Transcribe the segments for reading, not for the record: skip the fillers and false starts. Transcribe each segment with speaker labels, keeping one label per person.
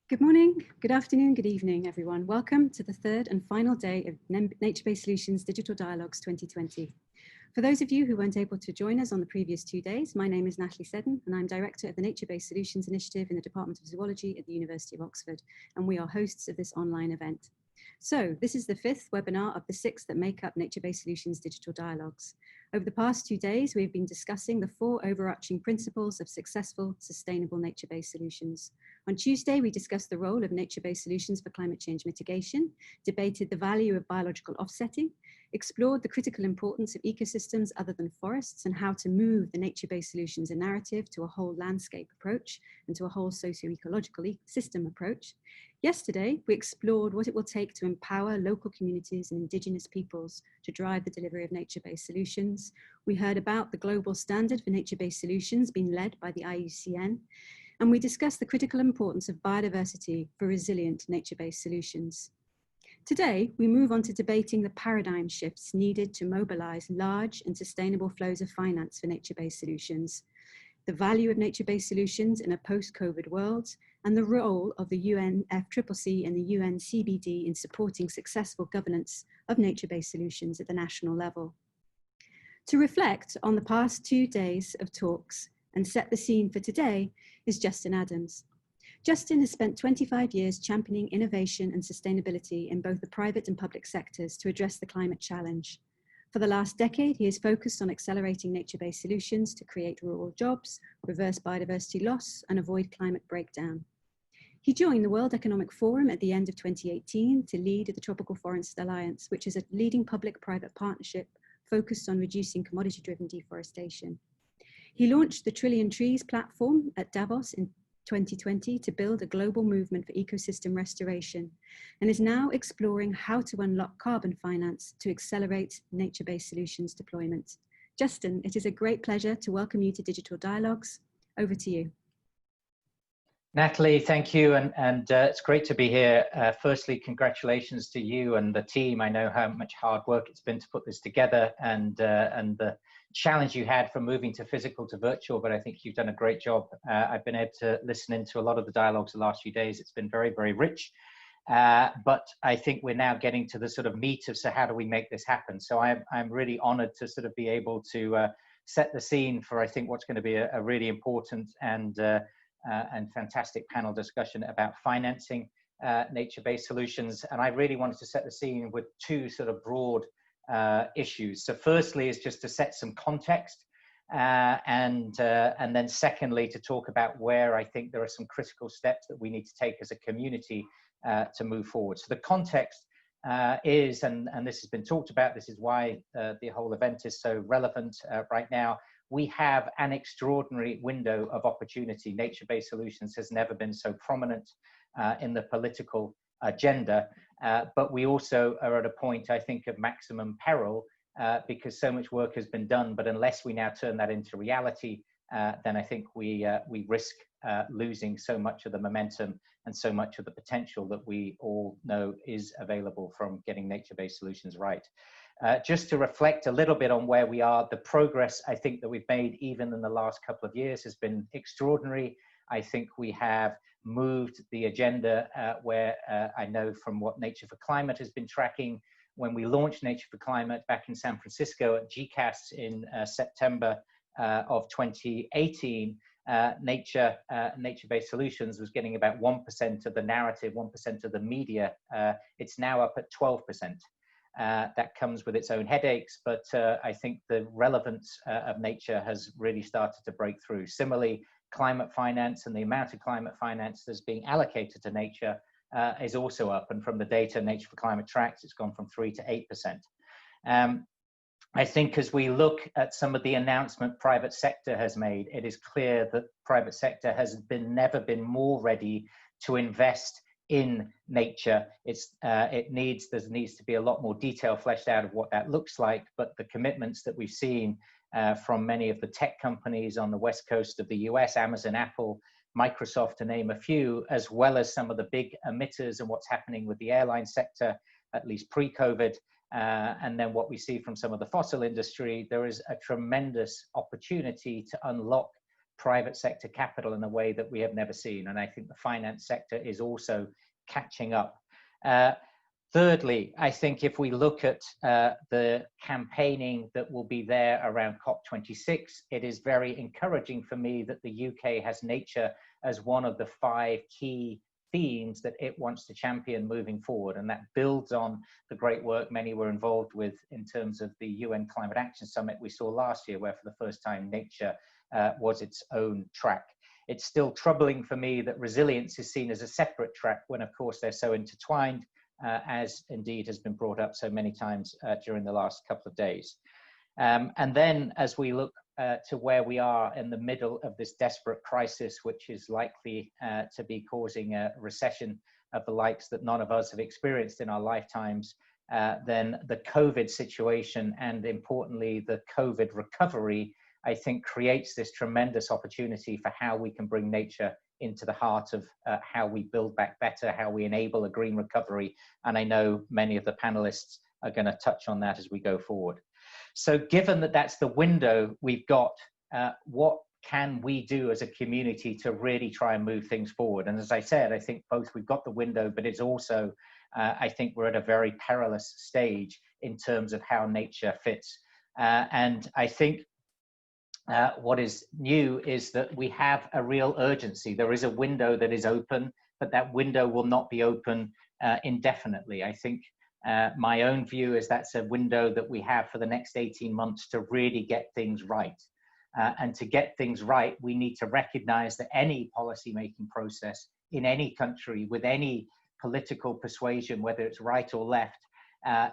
Speaker 1: Good morning, good afternoon, good evening, everyone. Welcome to the third and final day of Nature-Based Solutions Digital Dialogues 2020. For those of you who weren't able to join us on the previous 2 days, my name is Natalie Seddon, and I'm Director of the Nature-Based Solutions Initiative in the Department of Zoology at the University of Oxford, and we are hosts of this online event. So this is the 5th webinar of the 6 that make up Nature-Based Solutions Digital Dialogues. Over the past 2 days, we've been discussing the 4 overarching principles of successful, sustainable nature-based solutions. On Tuesday, we discussed the role of nature-based solutions for climate change mitigation, debated the value of biological offsetting, explored the critical importance of ecosystems other than forests and how to move the nature-based solutions and narrative to a whole landscape approach and to a whole socio-ecological system approach. Yesterday, we explored what it will take to empower local communities and indigenous peoples to drive the delivery of nature-based solutions. We heard about the global standard for nature-based solutions being led by the IUCN, and we discussed the critical importance of biodiversity for resilient nature-based solutions. Today, we move on to debating the paradigm shifts needed to mobilize large and sustainable flows of finance for nature-based solutions, the value of nature-based solutions in a post-COVID world, and the role of the UNFCCC and the UNCBD in supporting successful governance of nature-based solutions at the national level. To reflect on the past 2 days of talks and set the scene for today is Justin Adams. Justin has spent 25 years championing innovation and sustainability in both the private and public sectors to address the climate challenge. For the last decade, he has focused on accelerating nature-based solutions to create rural jobs, reverse biodiversity loss, and avoid climate breakdown. He joined the World Economic Forum at the end of 2018 to lead the Tropical Forest Alliance, which is a leading public-private partnership focused on reducing commodity-driven deforestation. He launched the Trillion Trees platform at Davos in 2020 to build a global movement for ecosystem restoration, and is now exploring how to unlock carbon finance to accelerate nature-based solutions deployment. Justin, it is a great pleasure to welcome you to Digital Dialogues. Over to you.
Speaker 2: Natalie, thank you, and it's great to be here. Firstly, congratulations to you and the team. I know how much hard work it's been to put this together, and the challenge you had from moving to physical to virtual, but I think you've done a great job. I've been able to listen into a lot of the dialogues the last few days. It's been very, very rich, but I think we're now getting to the sort of meat of, so how do we make this happen? So I'm really honored to sort of be able to set the scene for, I think, what's going to be a really important and fantastic panel discussion about financing nature-based solutions. And I really wanted to set the scene with 2 sort of broad issues. So firstly is just to set some context, and then secondly to talk about where I think there are some critical steps that we need to take as a community to move forward. So the context is, and this has been talked about, this is why the whole event is so relevant right now. We have an extraordinary window of opportunity. Nature-based solutions has never been so prominent in the political agenda, but we also are at a point, I think, of maximum peril because so much work has been done, but unless we now turn that into reality, then I think we risk losing so much of the momentum and so much of the potential that we all know is available from getting nature-based solutions right. Just to reflect a little bit on where we are, the progress I think that we've made even in the last couple of years has been extraordinary. I think we have moved the agenda where I know from what Nature for Climate has been tracking. When we launched Nature for Climate back in San Francisco at GCAS in September of 2018, nature-based solutions was getting about 1% of the narrative, 1% of the media. It's now up at 12%. That comes with its own headaches, but I think the relevance of nature has really started to break through. Similarly, climate finance and the amount of climate finance that's being allocated to nature is also up, and from the data Nature for Climate tracks, it's gone from 3 to 8%. I think as we look at some of the announcement private sector has made, it is clear that private sector has never been more ready to invest in nature. There needs to be a lot more detail fleshed out of what that looks like, but the commitments that we've seen from many of the tech companies on the west coast of the US, Amazon, Apple, Microsoft, to name a few, as well as some of the big emitters and what's happening with the airline sector, at least pre-COVID, and then what we see from some of the fossil industry, there is a tremendous opportunity to unlock private sector capital in a way that we have never seen. And I think the finance sector is also catching up. Thirdly, I think if we look at the campaigning that will be there around COP26, it is very encouraging for me that the UK has nature as one of the 5 key themes that it wants to champion moving forward. And that builds on the great work many were involved with in terms of the UN Climate Action Summit we saw last year, where for the first time nature was its own track. It's still troubling for me that resilience is seen as a separate track when, of course, they're so intertwined, as indeed has been brought up so many times during the last couple of days. And then as we look to where we are in the middle of this desperate crisis, which is likely to be causing a recession of the likes that none of us have experienced in our lifetimes, then the COVID situation and importantly, the COVID recovery, I think creates this tremendous opportunity for how we can bring nature into the heart of how we build back better, how we enable a green recovery. And I know many of the panelists are going to touch on that as we go forward. So given that that's the window we've got, what can we do as a community to really try and move things forward? And as I said, I think both we've got the window, but it's also, I think we're at a very perilous stage in terms of how nature fits. And I think what is new is that we have a real urgency. There is a window that is open, but that window will not be open indefinitely. I think my own view is that's a window that we have for the next 18 months to really get things right. And to get things right, we need to recognize that any policy-making process in any country with any political persuasion, whether it's right or left,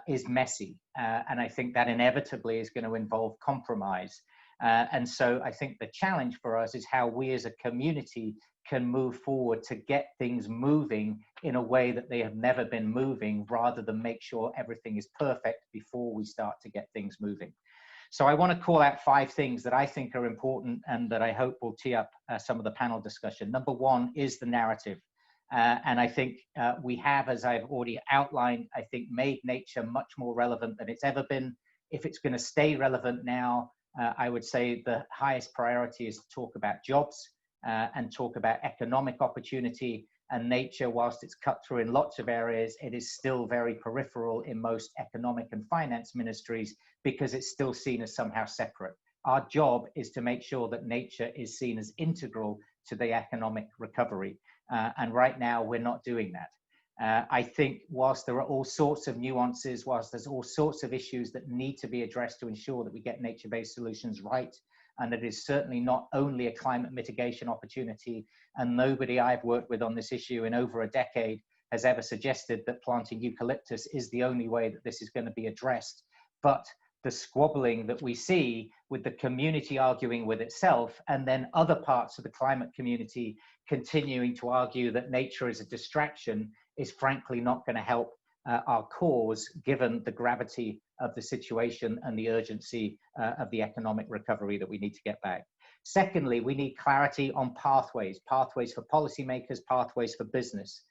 Speaker 2: is messy. And I think that inevitably is going to involve compromise. And so I think the challenge for us is how we as a community can move forward to get things moving in a way that they have never been moving, rather than make sure everything is perfect before we start to get things moving. So I want to call out 5 things that I think are important and that I hope will tee up some of the panel discussion. Number 1 is the narrative. And I think we have, as I've already outlined, I think made nature much more relevant than it's ever been. If it's going to stay relevant now, I would say the highest priority is to talk about jobs and talk about economic opportunity. And nature, whilst it's cut through in lots of areas, it is still very peripheral in most economic and finance ministries because it's still seen as somehow separate. Our job is to make sure that nature is seen as integral to the economic recovery. And right now, we're not doing that. I think whilst there are all sorts of nuances, whilst there's all sorts of issues that need to be addressed to ensure that we get nature-based solutions right, and it is certainly not only a climate mitigation opportunity, and nobody I've worked with on this issue in over a decade has ever suggested that planting eucalyptus is the only way that this is going to be addressed. But the squabbling that we see with the community arguing with itself, and then other parts of the climate community continuing to argue that nature is a distraction, is frankly not going to help our cause, given the gravity of the situation and the urgency of the economic recovery that we need to get back. Secondly, we need clarity on pathways for policymakers, pathways for business.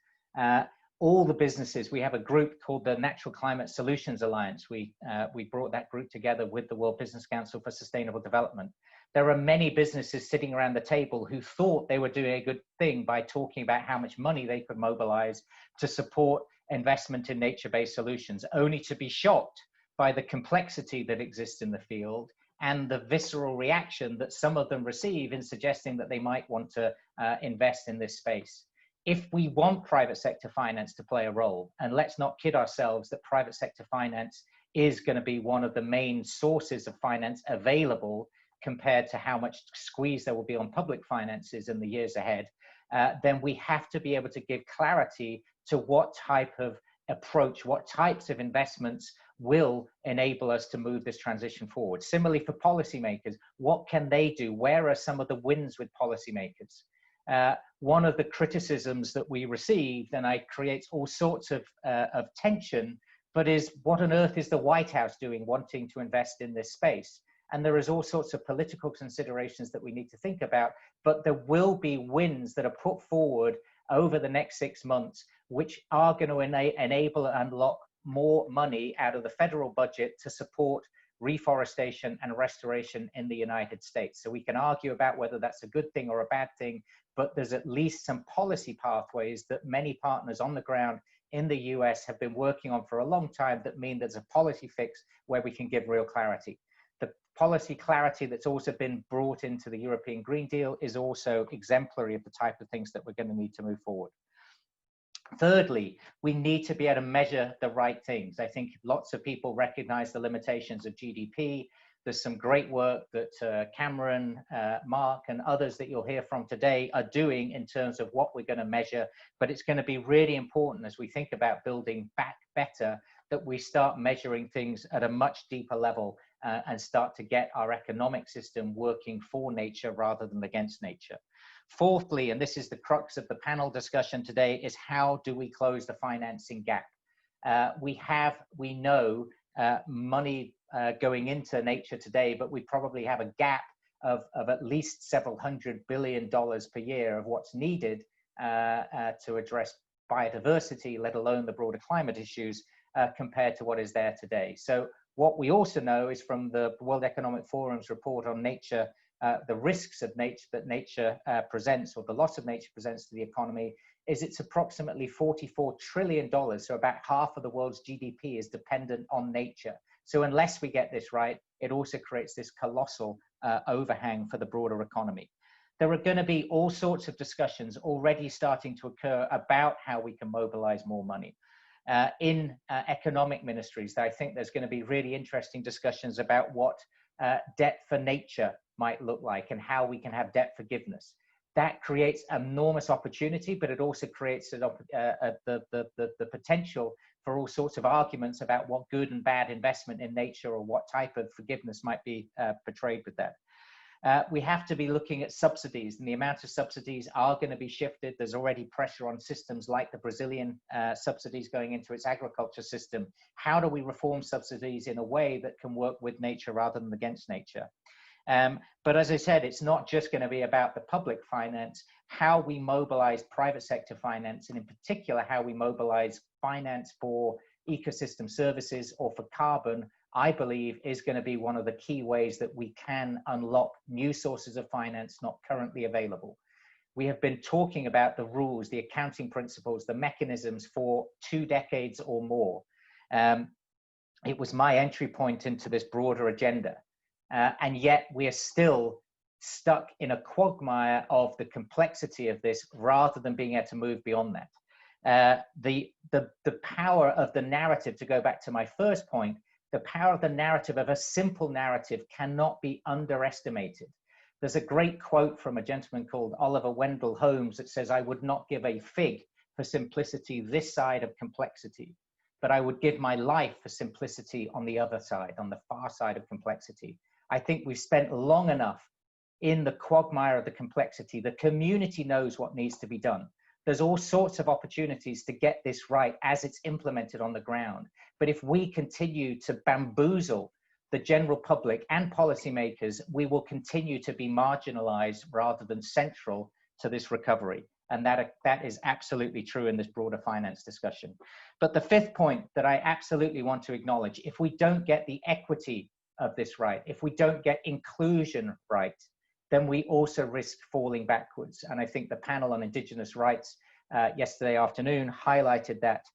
Speaker 2: All the businesses, we have a group called the Natural Climate Solutions Alliance. We brought that group together with the World Business Council for Sustainable Development. There are many businesses sitting around the table who thought they were doing a good thing by talking about how much money they could mobilize to support investment in nature-based solutions, only to be shocked by the complexity that exists in the field and the visceral reaction that some of them receive in suggesting that they might want to invest in this space. If we want private sector finance to play a role, and let's not kid ourselves that private sector finance is going to be one of the main sources of finance available compared to how much squeeze there will be on public finances in the years ahead, then we have to be able to give clarity to what type of approach, what types of investments will enable us to move this transition forward. Similarly for policymakers, what can they do? Where are some of the wins with policymakers? One of the criticisms that we received, and it creates all sorts of tension, but is what on earth is the White House doing wanting to invest in this space? And there is all sorts of political considerations that we need to think about, but there will be wins that are put forward over the next 6 months, which are going to enable and unlock more money out of the federal budget to support reforestation and restoration in the United States. So we can argue about whether that's a good thing or a bad thing, but there's at least some policy pathways that many partners on the ground in the US have been working on for a long time that mean there's a policy fix where we can give real clarity. The policy clarity that's also been brought into the European Green Deal is also exemplary of the type of things that we're going to need to move forward. Thirdly, we need to be able to measure the right things. I think lots of people recognize the limitations of GDP. There's some great work that Cameron, Mark, and others that you'll hear from today are doing in terms of what we're going to measure. But it's going to be really important as we think about building back better that we start measuring things at a much deeper level and start to get our economic system working for nature rather than against nature. Fourthly, and this is the crux of the panel discussion today, is how do we close the financing gap? We know money going into nature today, but we probably have a gap of at least several $100 billion per year of what's needed to address biodiversity, let alone the broader climate issues, compared to what is there today. So what we also know is from the World Economic Forum's report on nature, the risks of nature that nature presents, or the loss of nature presents to the economy, is it's approximately $44 trillion. So about half of the world's GDP is dependent on nature. So unless we get this right, it also creates this colossal overhang for the broader economy. There are going to be all sorts of discussions already starting to occur about how we can mobilize more money. In economic ministries, I think there's going to be really interesting discussions about what debt for nature might look like and how we can have debt forgiveness. That creates enormous opportunity, but it also creates the potential for all sorts of arguments about what good and bad investment in nature or what type of forgiveness might be portrayed with that. We have to be looking at subsidies, and the amount of subsidies are going to be shifted. There's already pressure on systems like the Brazilian subsidies going into its agriculture system. How do we reform subsidies in a way that can work with nature rather than against nature? But as I said, it's not just going to be about the public finance. How we mobilize private sector finance, and in particular, how we mobilize finance for ecosystem services or for carbon, I believe is going to be one of the key ways that we can unlock new sources of finance not currently available. We have been talking about the rules, the accounting principles, the mechanisms for 2 decades or more. It was my entry point into this broader agenda. And yet we are still stuck in a quagmire of the complexity of this rather than being able to move beyond that. The power of the narrative, to go back to my first point, the power of the narrative, of a simple narrative, cannot be underestimated. There's a great quote from a gentleman called Oliver Wendell Holmes that says, "I would not give a fig for simplicity this side of complexity, but I would give my life for simplicity on the other side, on the far side of complexity." I think we've spent long enough in the quagmire of the complexity. The community knows what needs to be done. There's all sorts of opportunities to get this right as it's implemented on the ground. But if we continue to bamboozle the general public and policymakers, we will continue to be marginalized rather than central to this recovery. And that is absolutely true in this broader finance discussion. But the fifth point that I absolutely want to acknowledge, if we don't get the equity of this right, if we don't get inclusion right, then we also risk falling backwards. And I think the panel on Indigenous rights yesterday afternoon highlighted that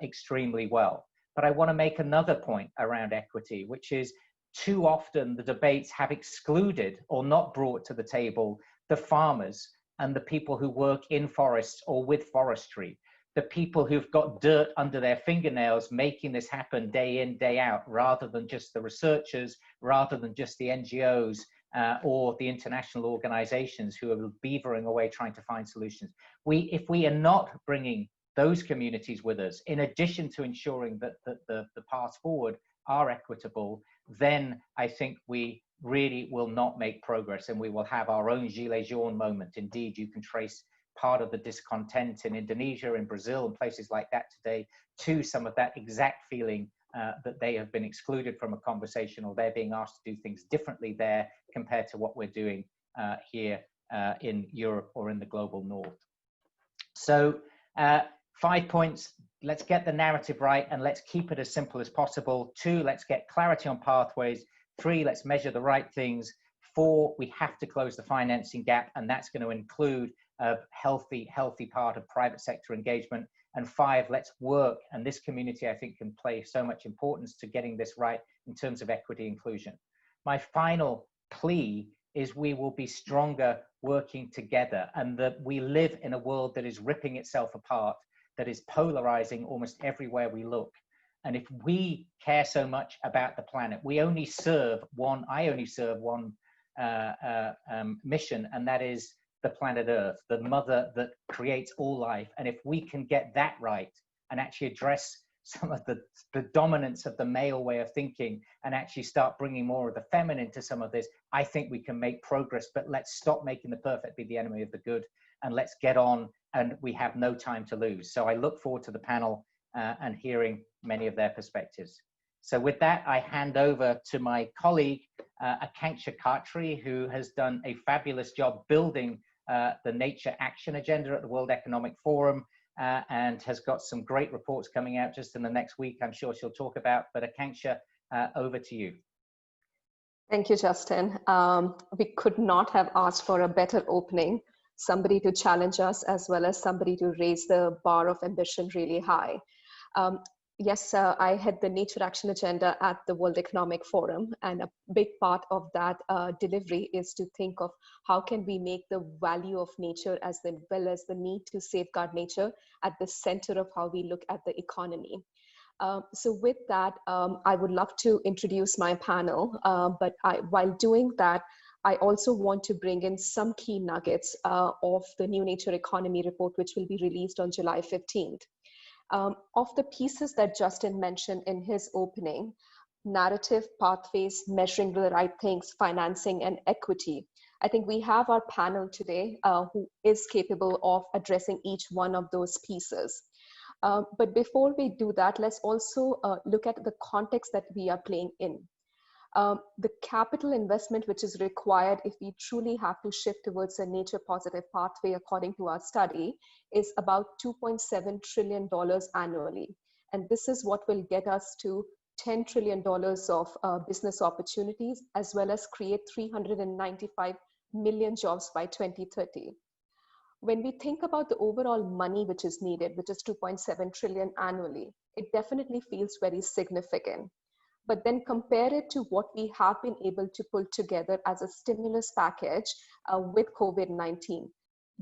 Speaker 2: extremely well. But I want to make another point around equity, which is too often the debates have excluded or not brought to the table the farmers and the people who work in forests or with forestry, the people who've got dirt under their fingernails making this happen day in, day out, rather than just the researchers, rather than just the NGOs or the international organizations who are beavering away trying to find solutions. If we are not bringing those communities with us, in addition to ensuring that the paths forward are equitable, then I think we really will not make progress, and we will have our own gilets jaunes moment. Indeed, you can trace part of the discontent in Indonesia, in Brazil, and places like that today to some of that exact feeling that they have been excluded from a conversation, or they're being asked to do things differently there compared to what we're doing here in Europe or in the global north. So 5 points. let's get the narrative right and let's keep it as simple as possible. 2, let's get clarity on pathways. 3, let's measure the right things. 4, we have to close the financing gap, and that's going to include a healthy part of private sector engagement. And 5, let's work, and this community I think can play so much importance to getting this right in terms of equity inclusion. My final plea is we will be stronger working together, and that we live in a world that is ripping itself apart, that is polarizing almost everywhere we look. And if we care so much about the planet, I only serve one mission, and that is the planet Earth, the mother that creates all life. And if we can get that right and actually address some of the dominance of the male way of thinking and actually start bringing more of the feminine to some of this, I think we can make progress. But let's stop making the perfect be the enemy of the good, and let's get on, and we have no time to lose. So I look forward to the panel and hearing many of their perspectives. So with that, I hand over to my colleague, Akanksha Khatri, who has done a fabulous job building the Nature Action Agenda at the World Economic Forum, and has got some great reports coming out just in the next week, I'm sure she'll talk about. But Akanksha, over to you.
Speaker 3: Thank you, Justin. We could not have asked for a better opening, somebody to challenge us as well as somebody to raise the bar of ambition really high. Yes, I had the Nature Action Agenda at the World Economic Forum, and a big part of that delivery is to think of how can we make the value of nature as well as the need to safeguard nature at the center of how we look at the economy. So with that, I would love to introduce my panel, but while doing that, I also want to bring in some key nuggets of the New Nature Economy report, which will be released on July 15th. Of the pieces that Justin mentioned in his opening, narrative, pathways, measuring the right things, financing, and equity, I think we have our panel today who is capable of addressing each one of those pieces. But before we do that, let's also look at the context that we are playing in. The capital investment which is required if we truly have to shift towards a nature positive pathway, according to our study, is about $2.7 trillion annually. And this is what will get us to $10 trillion of business opportunities, as well as create 395 million jobs by 2030. When we think about the overall money which is needed, which is 2.7 trillion annually, it definitely feels very significant. But then compare it to what we have been able to pull together as a stimulus package with COVID-19.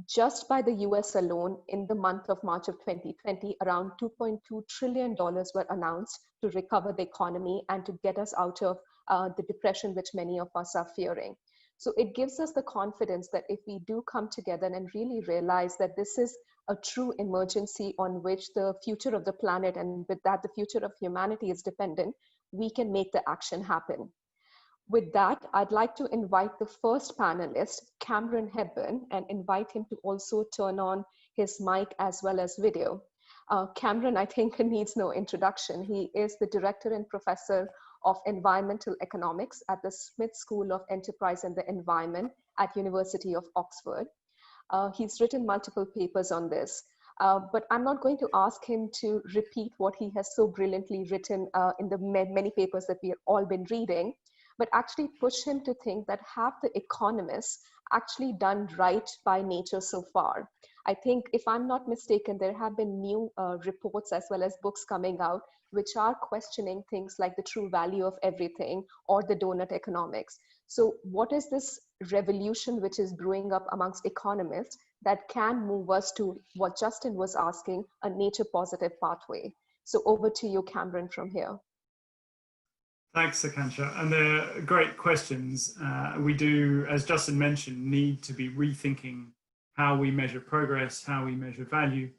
Speaker 3: Just by the US alone, in the month of March of 2020, around $2.2 trillion were announced to recover the economy and to get us out of the depression which many of us are fearing. So it gives us the confidence that if we do come together and really realize that this is a true emergency on which the future of the planet and with that the future of humanity is dependent, we can make the action happen. With that, I'd like to invite the first panelist, Cameron Hepburn, and invite him to also turn on his mic as well as video. Cameron, I think, needs no introduction. He is the Director and Professor of Environmental Economics at the Smith School of Enterprise and the Environment at University of Oxford. He's written multiple papers on this. But I'm not going to ask him to repeat what he has so brilliantly written in the many papers that we have all been reading, but actually push him to think that have the economists actually done right by nature so far? I think, if I'm not mistaken, there have been new reports as well as books coming out which are questioning things like the true value of everything or the donut economics. So what is this revolution which is brewing up amongst economists that can move us to what Justin was asking, a nature positive pathway? So over to you, Cameron, from here.
Speaker 4: Thanks, Akanksha. And they're great questions. We do, as Justin mentioned, need to be rethinking how we measure progress, how we measure value.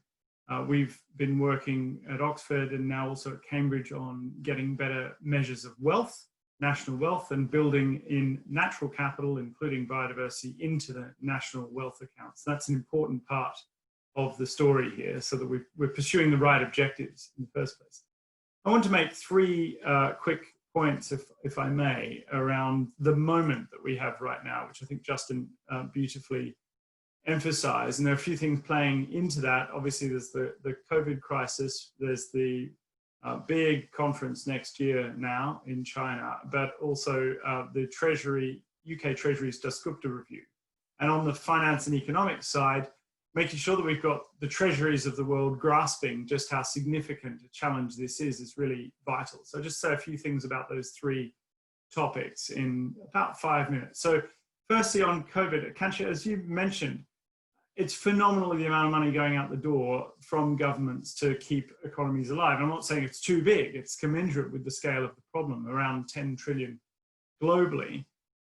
Speaker 4: We've been working at Oxford and now also at Cambridge on getting better measures of wealth, national wealth, and building in natural capital, including biodiversity, into the national wealth accounts. That's an important part of the story here, so that we're pursuing the right objectives in the first place. I want to make three quick points, if I may, around the moment that we have right now, which I think Justin beautifully emphasize, and there are a few things playing into that. Obviously, there's the COVID crisis, there's the big conference next year now in China, but also the UK Treasury's Dasgupta review. And on the finance and economics side, making sure that we've got the treasuries of the world grasping just how significant a challenge this is really vital. So just say a few things about those three topics in about 5 minutes. So firstly on COVID, Akansha, as you mentioned, it's phenomenal the amount of money going out the door from governments to keep economies alive. I'm not saying it's too big, it's commensurate with the scale of the problem, around 10 trillion globally.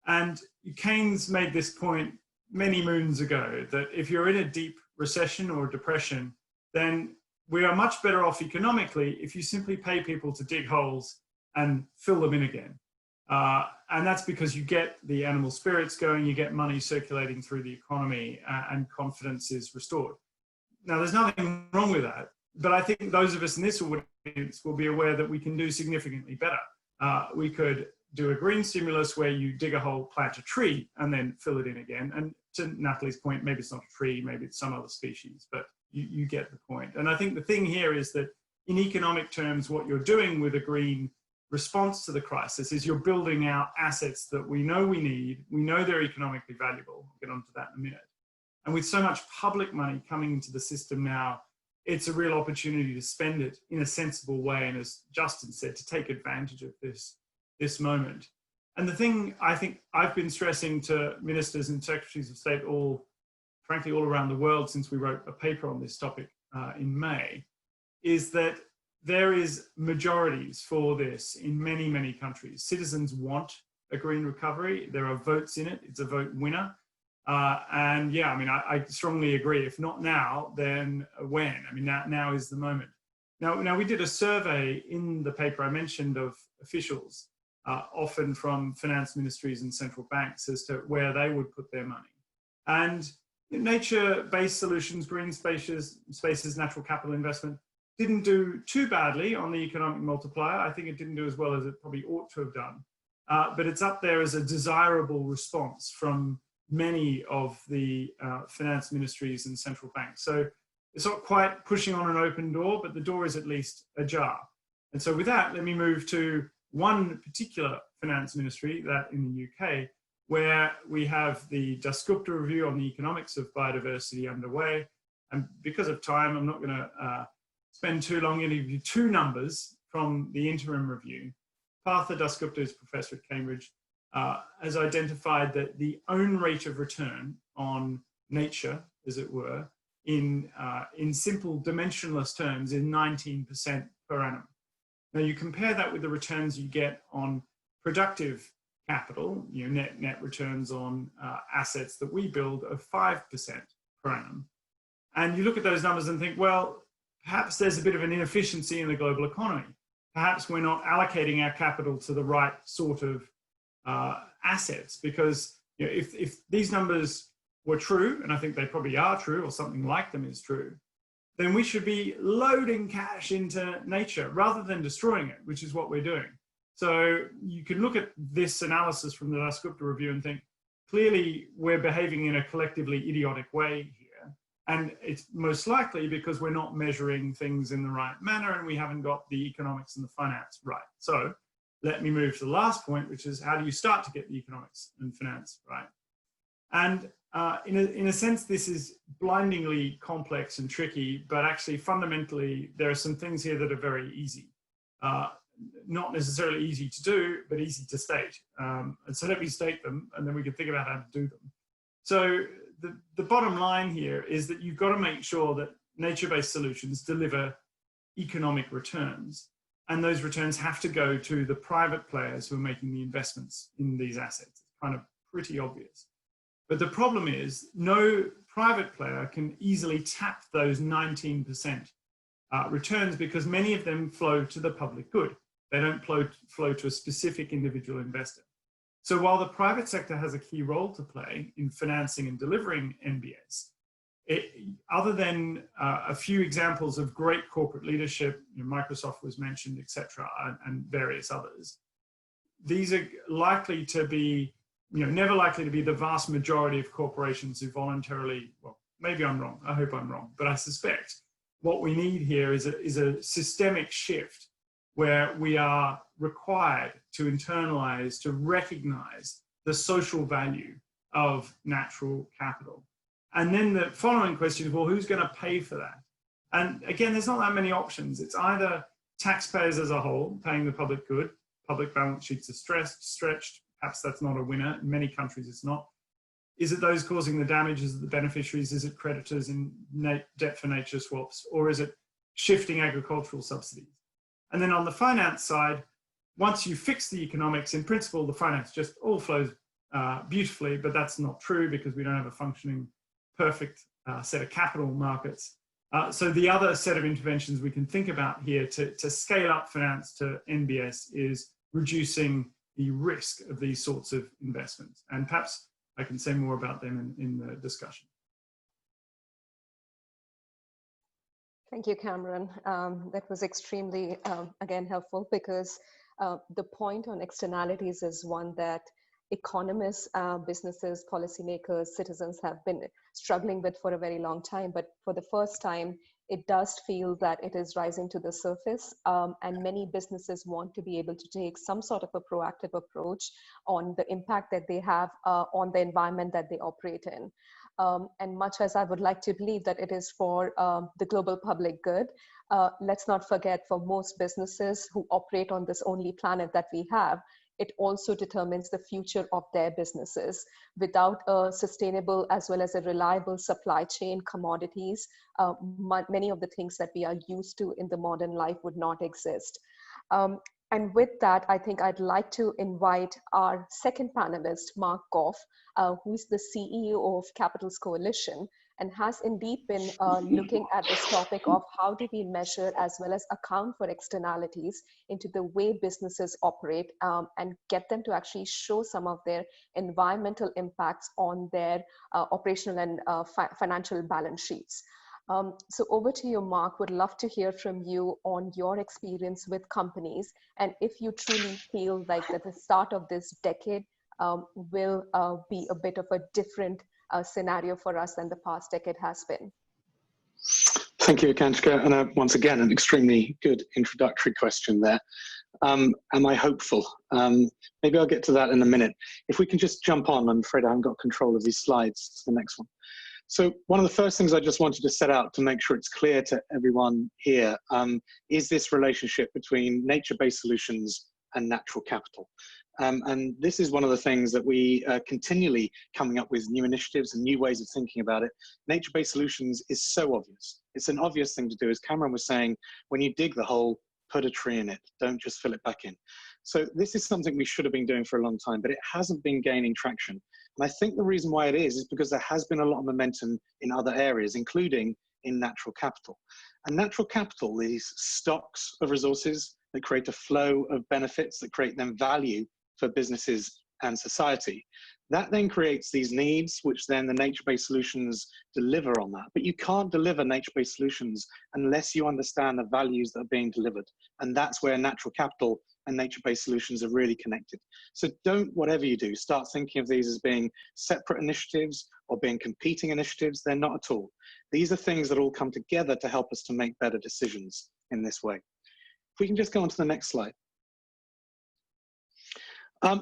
Speaker 4: And Keynes made this point many moons ago, that if you're in a deep recession or depression, then we are much better off economically if you simply pay people to dig holes and fill them in again. And that's because you get the animal spirits going, you get money circulating through the economy, and confidence is restored. Now, there's nothing wrong with that, but I think those of us in this audience will be aware that we can do significantly better. We could do a green stimulus where you dig a hole, plant a tree, and then fill it in again. And to Natalie's point, maybe it's not a tree, maybe it's some other species, but you get the point. And I think the thing here is that in economic terms, what you're doing with a green response to the crisis is you're building out assets that we know we need, we know they're economically valuable. I'll get onto that in a minute. And with so much public money coming into the system now, it's a real opportunity to spend it in a sensible way. And as Justin said, to take advantage of this moment. And the thing I think I've been stressing to ministers and secretaries of state frankly, all around the world since we wrote a paper on this topic in May, is that there is majorities for this in many, many countries. Citizens want a green recovery. There are votes in it. It's a vote winner. And yeah, I mean, I strongly agree. If not now, then when? I mean, now is the moment. Now we did a survey in the paper I mentioned of officials, often from finance ministries and central banks, as to where they would put their money. And nature-based solutions, green spaces, natural capital investment, didn't do too badly on the economic multiplier. I think it didn't do as well as it probably ought to have done. But it's up there as a desirable response from many of the finance ministries and central banks. So it's not quite pushing on an open door, but the door is at least ajar. And so with that, let me move to one particular finance ministry, that in the UK, where we have the Dasgupta review on the economics of biodiversity underway. And because of time, I'm not going to spend too long. I'm going to give you two numbers from the interim review. Partha Dasgupta is professor at Cambridge, has identified that the own rate of return on nature, as it were, in simple dimensionless terms is 19% per annum. Now you compare that with the returns you get on productive capital, net returns on assets that we build of 5% per annum. And you look at those numbers and think, well, perhaps there's a bit of an inefficiency in the global economy. Perhaps we're not allocating our capital to the right sort of assets, because if these numbers were true, and I think they probably are true, or something like them is true, then we should be loading cash into nature rather than destroying it, which is what we're doing. So you can look at this analysis from the Dasgupta review and think, clearly we're behaving in a collectively idiotic way here. And it's most likely because we're not measuring things in the right manner and we haven't got the economics and the finance right. So let me move to the last point, which is how do you start to get the economics and finance right? And in a sense, this is blindingly complex and tricky, but actually fundamentally, there are some things here that are very easy. Not necessarily easy to do, but easy to state. And so let me state them, and then we can think about how to do them. So the bottom line here is that you've got to make sure that nature-based solutions deliver economic returns. And those returns have to go to the private players who are making the investments in these assets. It's kind of pretty obvious. But the problem is no private player can easily tap those 19% returns because many of them flow to the public good. They don't flow to a specific individual investor. So while the private sector has a key role to play in financing and delivering NbS, other than a few examples of great corporate leadership, Microsoft was mentioned, etc., and various others, these are likely to be never likely to be the vast majority of corporations who voluntarily, well, maybe I'm wrong, I hope I'm wrong, but I suspect what we need here is a systemic shift where we are required to internalize, to recognize the social value of natural capital. And then the following question is, well, who's going to pay for that? And again, there's not that many options. It's either taxpayers as a whole paying the public good, public balance sheets are stretched, perhaps that's not a winner, in many countries it's not. Is it those causing the damage? Is it the beneficiaries? Is it creditors in debt for nature swaps? Or is it shifting agricultural subsidies? And then on the finance side, once you fix the economics, in principle, the finance just all flows beautifully, but that's not true because we don't have a functioning, perfect set of capital markets. So the other set of interventions we can think about here to scale up finance to NbS is reducing the risk of these sorts of investments. And perhaps I can say more about them in the discussion.
Speaker 3: Thank you, Cameron. That was extremely, again, helpful because the point on externalities is one that economists, businesses, policymakers, citizens have been struggling with for a very long time. But for the first time, it does feel that it is rising to the surface. And many businesses want to be able to take some sort of a proactive approach on the impact that they have on the environment that they operate in. And much as I would like to believe that it is for the global public good, let's not forget for most businesses who operate on this only planet that we have, it also determines the future of their businesses. Without a sustainable as well as a reliable supply chain, commodities, many of the things that we are used to in the modern life would not exist. And with that, I think I'd like to invite our second panelist, Mark Goff, who's the CEO of Capital's Coalition, and has indeed been looking at this topic of how do we measure as well as account for externalities into the way businesses operate and get them to actually show some of their environmental impacts on their operational and financial balance sheets. So over to you, Mark. Would love to hear from you on your experience with companies and if you truly feel like that the start of this decade will be a bit of a different scenario for us than the past decade has been.
Speaker 5: Thank you, Akanshka. And once again, an extremely good introductory question there. Am I hopeful? Maybe I'll get to that in a minute. If we can just jump on, I'm afraid I haven't got control of these slides, the next one. So one of the first things I just wanted to set out to make sure it's clear to everyone here is this relationship between nature-based solutions and natural capital. And this is one of the things that we are continually coming up with new initiatives and new ways of thinking about it. Nature-based solutions is so obvious. It's an obvious thing to do. As Cameron was saying, when you dig the hole, put a tree in it. Don't just fill it back in. So this is something we should have been doing for a long time, but it hasn't been gaining traction. And I think the reason why it is because there has been a lot of momentum in other areas, including in natural capital. And natural capital, these stocks of resources that create a flow of benefits, that create then value for businesses and society. That then creates these needs, which then the nature-based solutions deliver on that. But you can't deliver nature-based solutions unless you understand the values that are being delivered. And that's where natural capital and nature-based solutions are really connected. So don't, whatever you do, start thinking of these as being separate initiatives or being competing initiatives. They're not at all. These are things that all come together to help us to make better decisions in this way. If we can just go on to the next slide.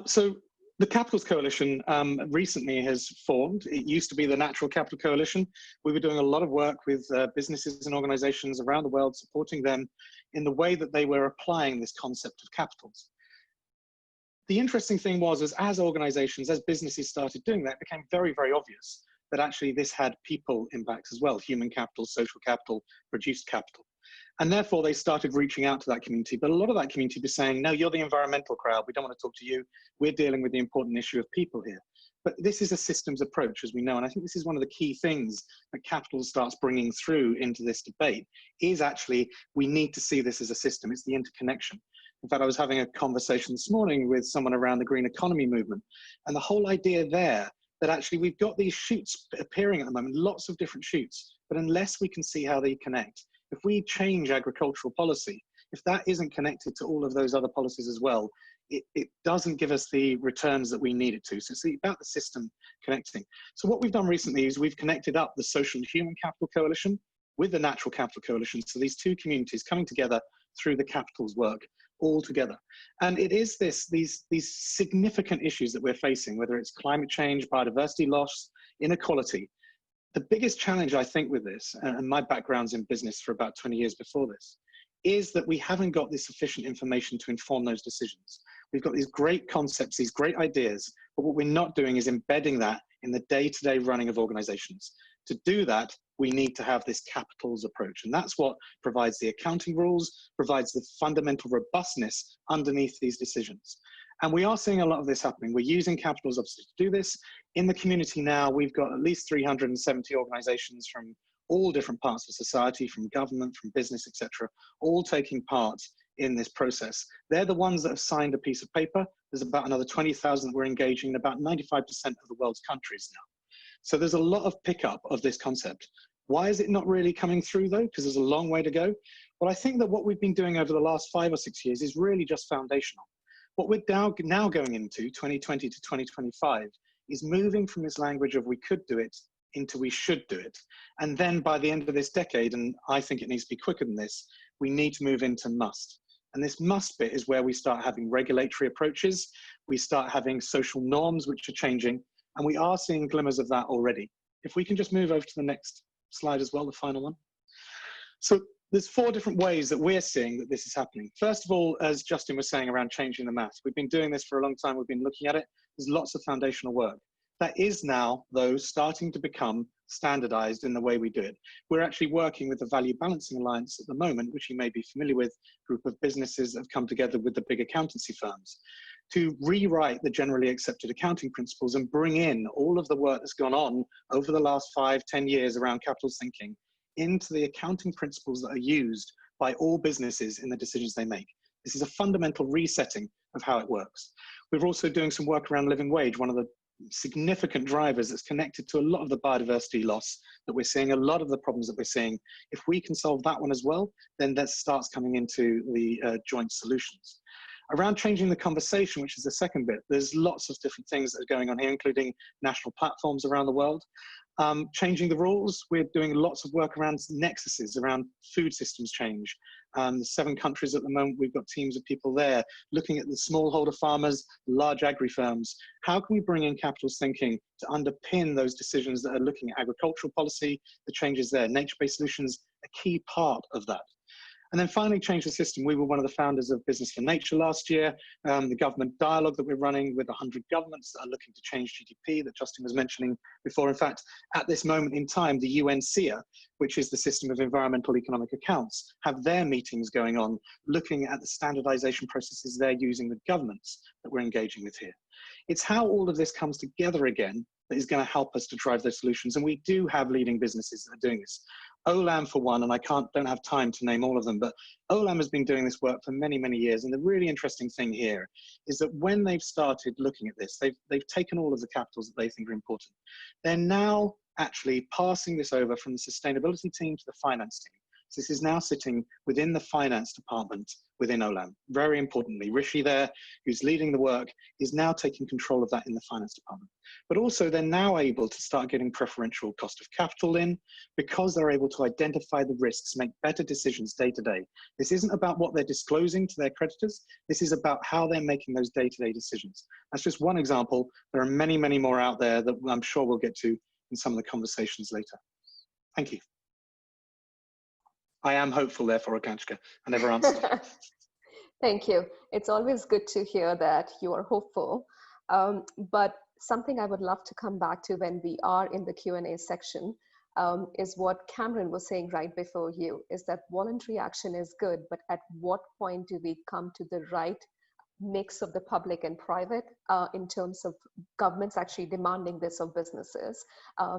Speaker 5: So the Capital's Coalition recently has formed. It used to be the Natural Capital Coalition. We were doing a lot of work with businesses and organizations around the world, supporting them in the way that they were applying this concept of capitals. The interesting thing was, as organizations, as businesses started doing that, it became very, very obvious that actually this had people impacts as well, human capital, social capital, produced capital. And therefore, they started reaching out to that community. But a lot of that community was saying, no, you're the environmental crowd. We don't want to talk to you. We're dealing with the important issue of people here. But this is a systems approach, as we know. And I think this is one of the key things that capital starts bringing through into this debate, is actually we need to see this as a system. It's the interconnection. In fact, I was having a conversation this morning with someone around the green economy movement. And the whole idea there that actually we've got these shoots appearing at the moment, lots of different shoots. But unless we can see how they connect, if we change agricultural policy, if that isn't connected to all of those other policies as well, it doesn't give us the returns that we need it to. So it's about the system connecting. So what we've done recently is we've connected up the Social and Human Capital Coalition with the Natural Capital Coalition. So these two communities coming together through the capitals work all together. And it is these significant issues that we're facing, whether it's climate change, biodiversity loss, inequality. The biggest challenge I think with this, and my background's in business for about 20 years before this, is that we haven't got the sufficient information to inform those decisions. We've got these great concepts, these great ideas, but what we're not doing is embedding that in the day-to-day running of organizations. To do that, we need to have this capitals approach. And that's what provides the accounting rules, provides the fundamental robustness underneath these decisions. And we are seeing a lot of this happening. We're using capitals obviously to do this. In the community now, we've got at least 370 organizations from all different parts of society, from government, from business, etc., all taking part in this process. They're the ones that have signed a piece of paper. There's about another 20,000 that we're engaging in about 95% of the world's countries now. So there's a lot of pickup of this concept. Why is it not really coming through though? Because there's a long way to go. Well, I think that what we've been doing over the last 5 or 6 years is really just foundational. What we're now going into 2020 to 2025 is moving from this language of we could do it into we should do it. And then by the end of this decade, and I think it needs to be quicker than this, we need to move into must. And this must bit is where we start having regulatory approaches, we start having social norms which are changing, and we are seeing glimmers of that already. If we can just move over to the next slide as well, the final one. So there's 4 different ways that we're seeing that this is happening. First of all, as Justin was saying around changing the math, we've been doing this for a long time, we've been looking at it, there's lots of foundational work. That is now, though, starting to become standardized in the way we do it. We're actually working with the Value Balancing Alliance at the moment, which you may be familiar with, a group of businesses that have come together with the big accountancy firms to rewrite the generally accepted accounting principles and bring in all of the work that's gone on over the last 5, 10 years around capitals thinking into the accounting principles that are used by all businesses in the decisions they make. This is a fundamental resetting of how it works. We're also doing some work around living wage, one of the significant drivers that's connected to a lot of the biodiversity loss that we're seeing, a lot of the problems that we're seeing. If we can solve that one as well, then that starts coming into the joint solutions. Around changing the conversation, which is the second bit, there's lots of different things that are going on here, including national platforms around the world. Changing the rules, we're doing lots of work around nexuses, around food systems change. 7 countries at the moment, we've got teams of people there looking at the smallholder farmers, large agri-firms. How can we bring in capitals thinking to underpin those decisions that are looking at agricultural policy, the changes there? Nature-based solutions, a key part of that. And then finally, change the system. We were one of the founders of Business for Nature last year. The government dialogue that we're running with 100 governments that are looking to change GDP that Justin was mentioning before. In fact, at this moment in time, the UNCEA, which is the System of Environmental Economic Accounts, have their meetings going on, looking at the standardization processes they're using with governments that we're engaging with here. It's how all of this comes together again that is going to help us to drive those solutions. And we do have leading businesses that are doing this. Olam for one, and I don't have time to name all of them, but Olam has been doing this work for many, many years. And the really interesting thing here is that when they've started looking at this, they've taken all of the capitals that they think are important. They're now actually passing this over from the sustainability team to the finance team. So this is now sitting within the finance department within Olam. Very importantly, Rishi there, who's leading the work, is now taking control of that in the finance department. But also they're now able to start getting preferential cost of capital in because they're able to identify the risks, make better decisions day to day. This isn't about what they're disclosing to their creditors. This is about how they're making those day-to-day decisions. That's just one example. There are many, many more out there that I'm sure we'll get to in some of the conversations later. Thank you. I am hopeful, therefore, Akanshka. I never answered.
Speaker 3: Thank you. It's always good to hear that you are hopeful. But something I would love to come back to when we are in the Q&A section is what Cameron was saying right before you, is that voluntary action is good, but at what point do we come to the right mix of the public and private in terms of governments actually demanding this of businesses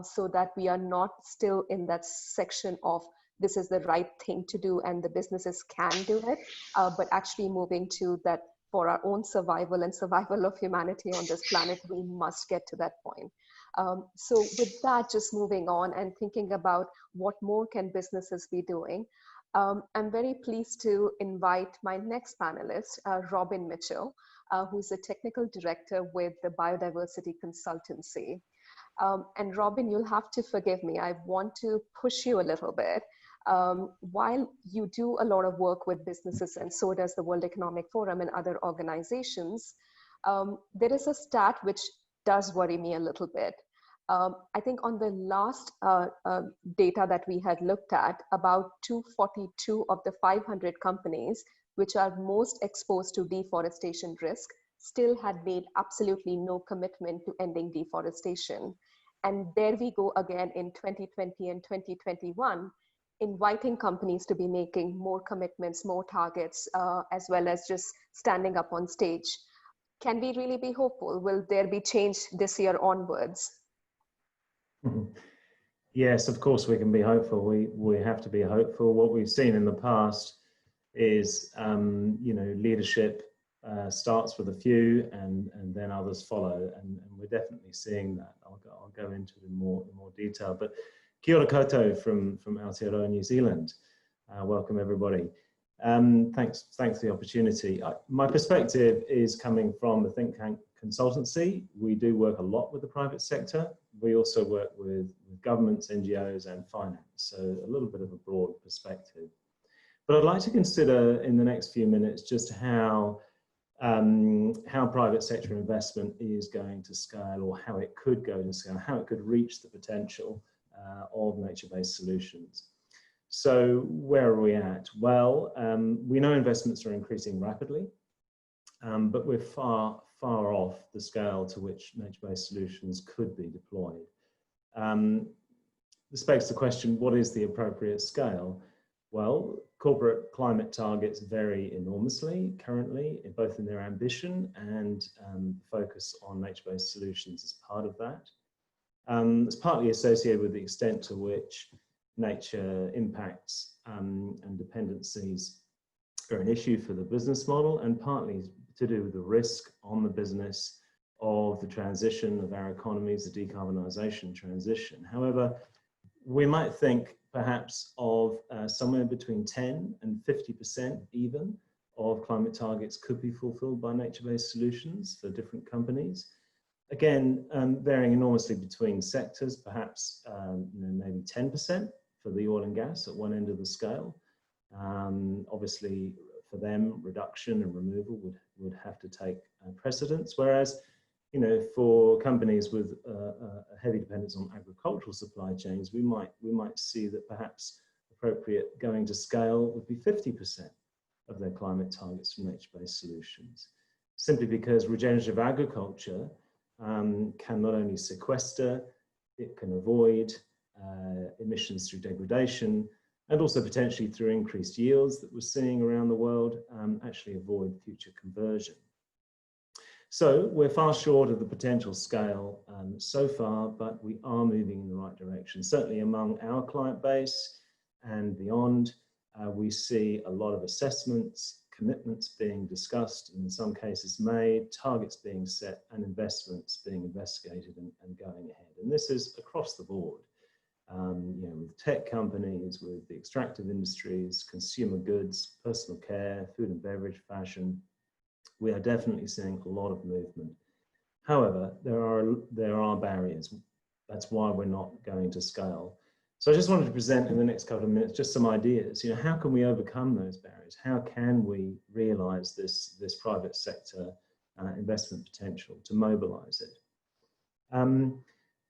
Speaker 3: so that we are not still in that section of this is the right thing to do and the businesses can do it, but actually moving to that for our own survival and survival of humanity on this planet, we must get to that point. So with that, just moving on and thinking about what more can businesses be doing, I'm very pleased to invite my next panelist, Robin Mitchell, who's a technical director with the Biodiversity Consultancy. And Robin, you'll have to forgive me. I want to push you a little bit. While you do a lot of work with businesses, and so does the World Economic Forum and other organizations, there is a stat which does worry me a little bit. I think on the last data that we had looked at, about 242 of the 500 companies which are most exposed to deforestation risk still had made absolutely no commitment to ending deforestation. And there we go again in 2020 and 2021, inviting companies to be making more commitments, more targets, as well as just standing up on stage. Can we really be hopeful? Will there be change this year onwards?
Speaker 6: Yes, of course we can be hopeful. We have to be hopeful. What we've seen in the past is, leadership starts with a few and then others follow, and we're definitely seeing that. I'll go into it in more detail. But kia ora koutou from Aotearoa, New Zealand. Welcome everybody. Thanks for the opportunity. My perspective is coming from the think tank consultancy. We do work a lot with the private sector. We also work with governments, NGOs and finance, so a little bit of a broad perspective. But I'd like to consider in the next few minutes just how private sector investment is going to scale, or how it could go to scale, how it could reach the potential of nature-based solutions. So where are we at? Well, we know investments are increasing rapidly, but we're far off the scale to which nature-based solutions could be deployed. This begs the question, what is the appropriate scale? Well, corporate climate targets vary enormously currently, both in their ambition and focus on nature-based solutions as part of that. It's partly associated with the extent to which nature impacts and dependencies are an issue for the business model, and partly to do with the risk on the business of the transition of our economies, the decarbonisation transition. However, we might think perhaps of somewhere between 10 and 50% even of climate targets could be fulfilled by nature-based solutions for different companies. Again, varying enormously between sectors, perhaps maybe 10% for the oil and gas at one end of the scale. Obviously, for them, reduction and removal would have to take precedence, whereas for companies with a heavy dependence on agricultural supply chains, we might see that perhaps appropriate going to scale would be 50% of their climate targets from nature-based solutions, simply because regenerative agriculture can not only sequester, it can avoid emissions through degradation, and also potentially through increased yields that we're seeing around the world, actually avoid future conversion. So we're far short of the potential scale so far, but we are moving in the right direction. Certainly among our client base and beyond, we see a lot of assessments, commitments being discussed, in some cases made, targets being set, and investments being investigated and going ahead. And this is across the board. With tech companies, with the extractive industries, consumer goods, personal care, food and beverage, fashion, we are definitely seeing a lot of movement. However, there are barriers. That's why we're not going to scale. So I just wanted to present in the next couple of minutes just some ideas. How can we overcome those barriers? How can we realize this private sector investment potential to mobilize it?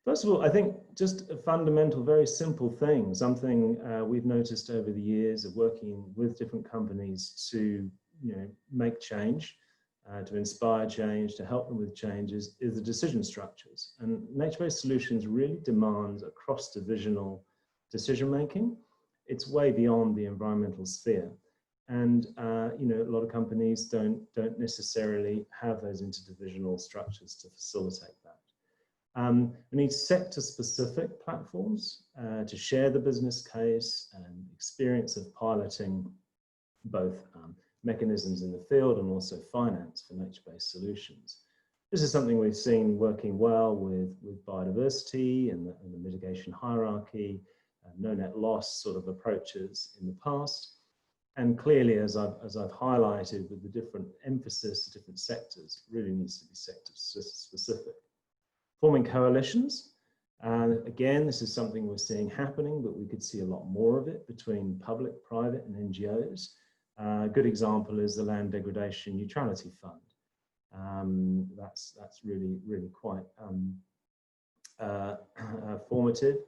Speaker 6: First of all, I think just a fundamental, very simple thing, something we've noticed over the years of working with different companies to make change, to inspire change, to help them with changes, is the decision structures. And nature-based solutions really demands a cross-divisional decision-making. It's way beyond the environmental sphere. And a lot of companies don't necessarily have those interdivisional structures to facilitate that. We need sector-specific platforms to share the business case and experience of piloting both mechanisms in the field and also finance for nature-based solutions. This is something we've seen working well with biodiversity and the mitigation hierarchy, no net loss sort of approaches in the past. And clearly, as I've highlighted, with the different emphasis to different sectors, it really needs to be sector specific. Forming coalitions. Again, this is something we're seeing happening, but we could see a lot more of it between public, private, and NGOs. A good example is the Land Degradation Neutrality Fund. That's really quite formative.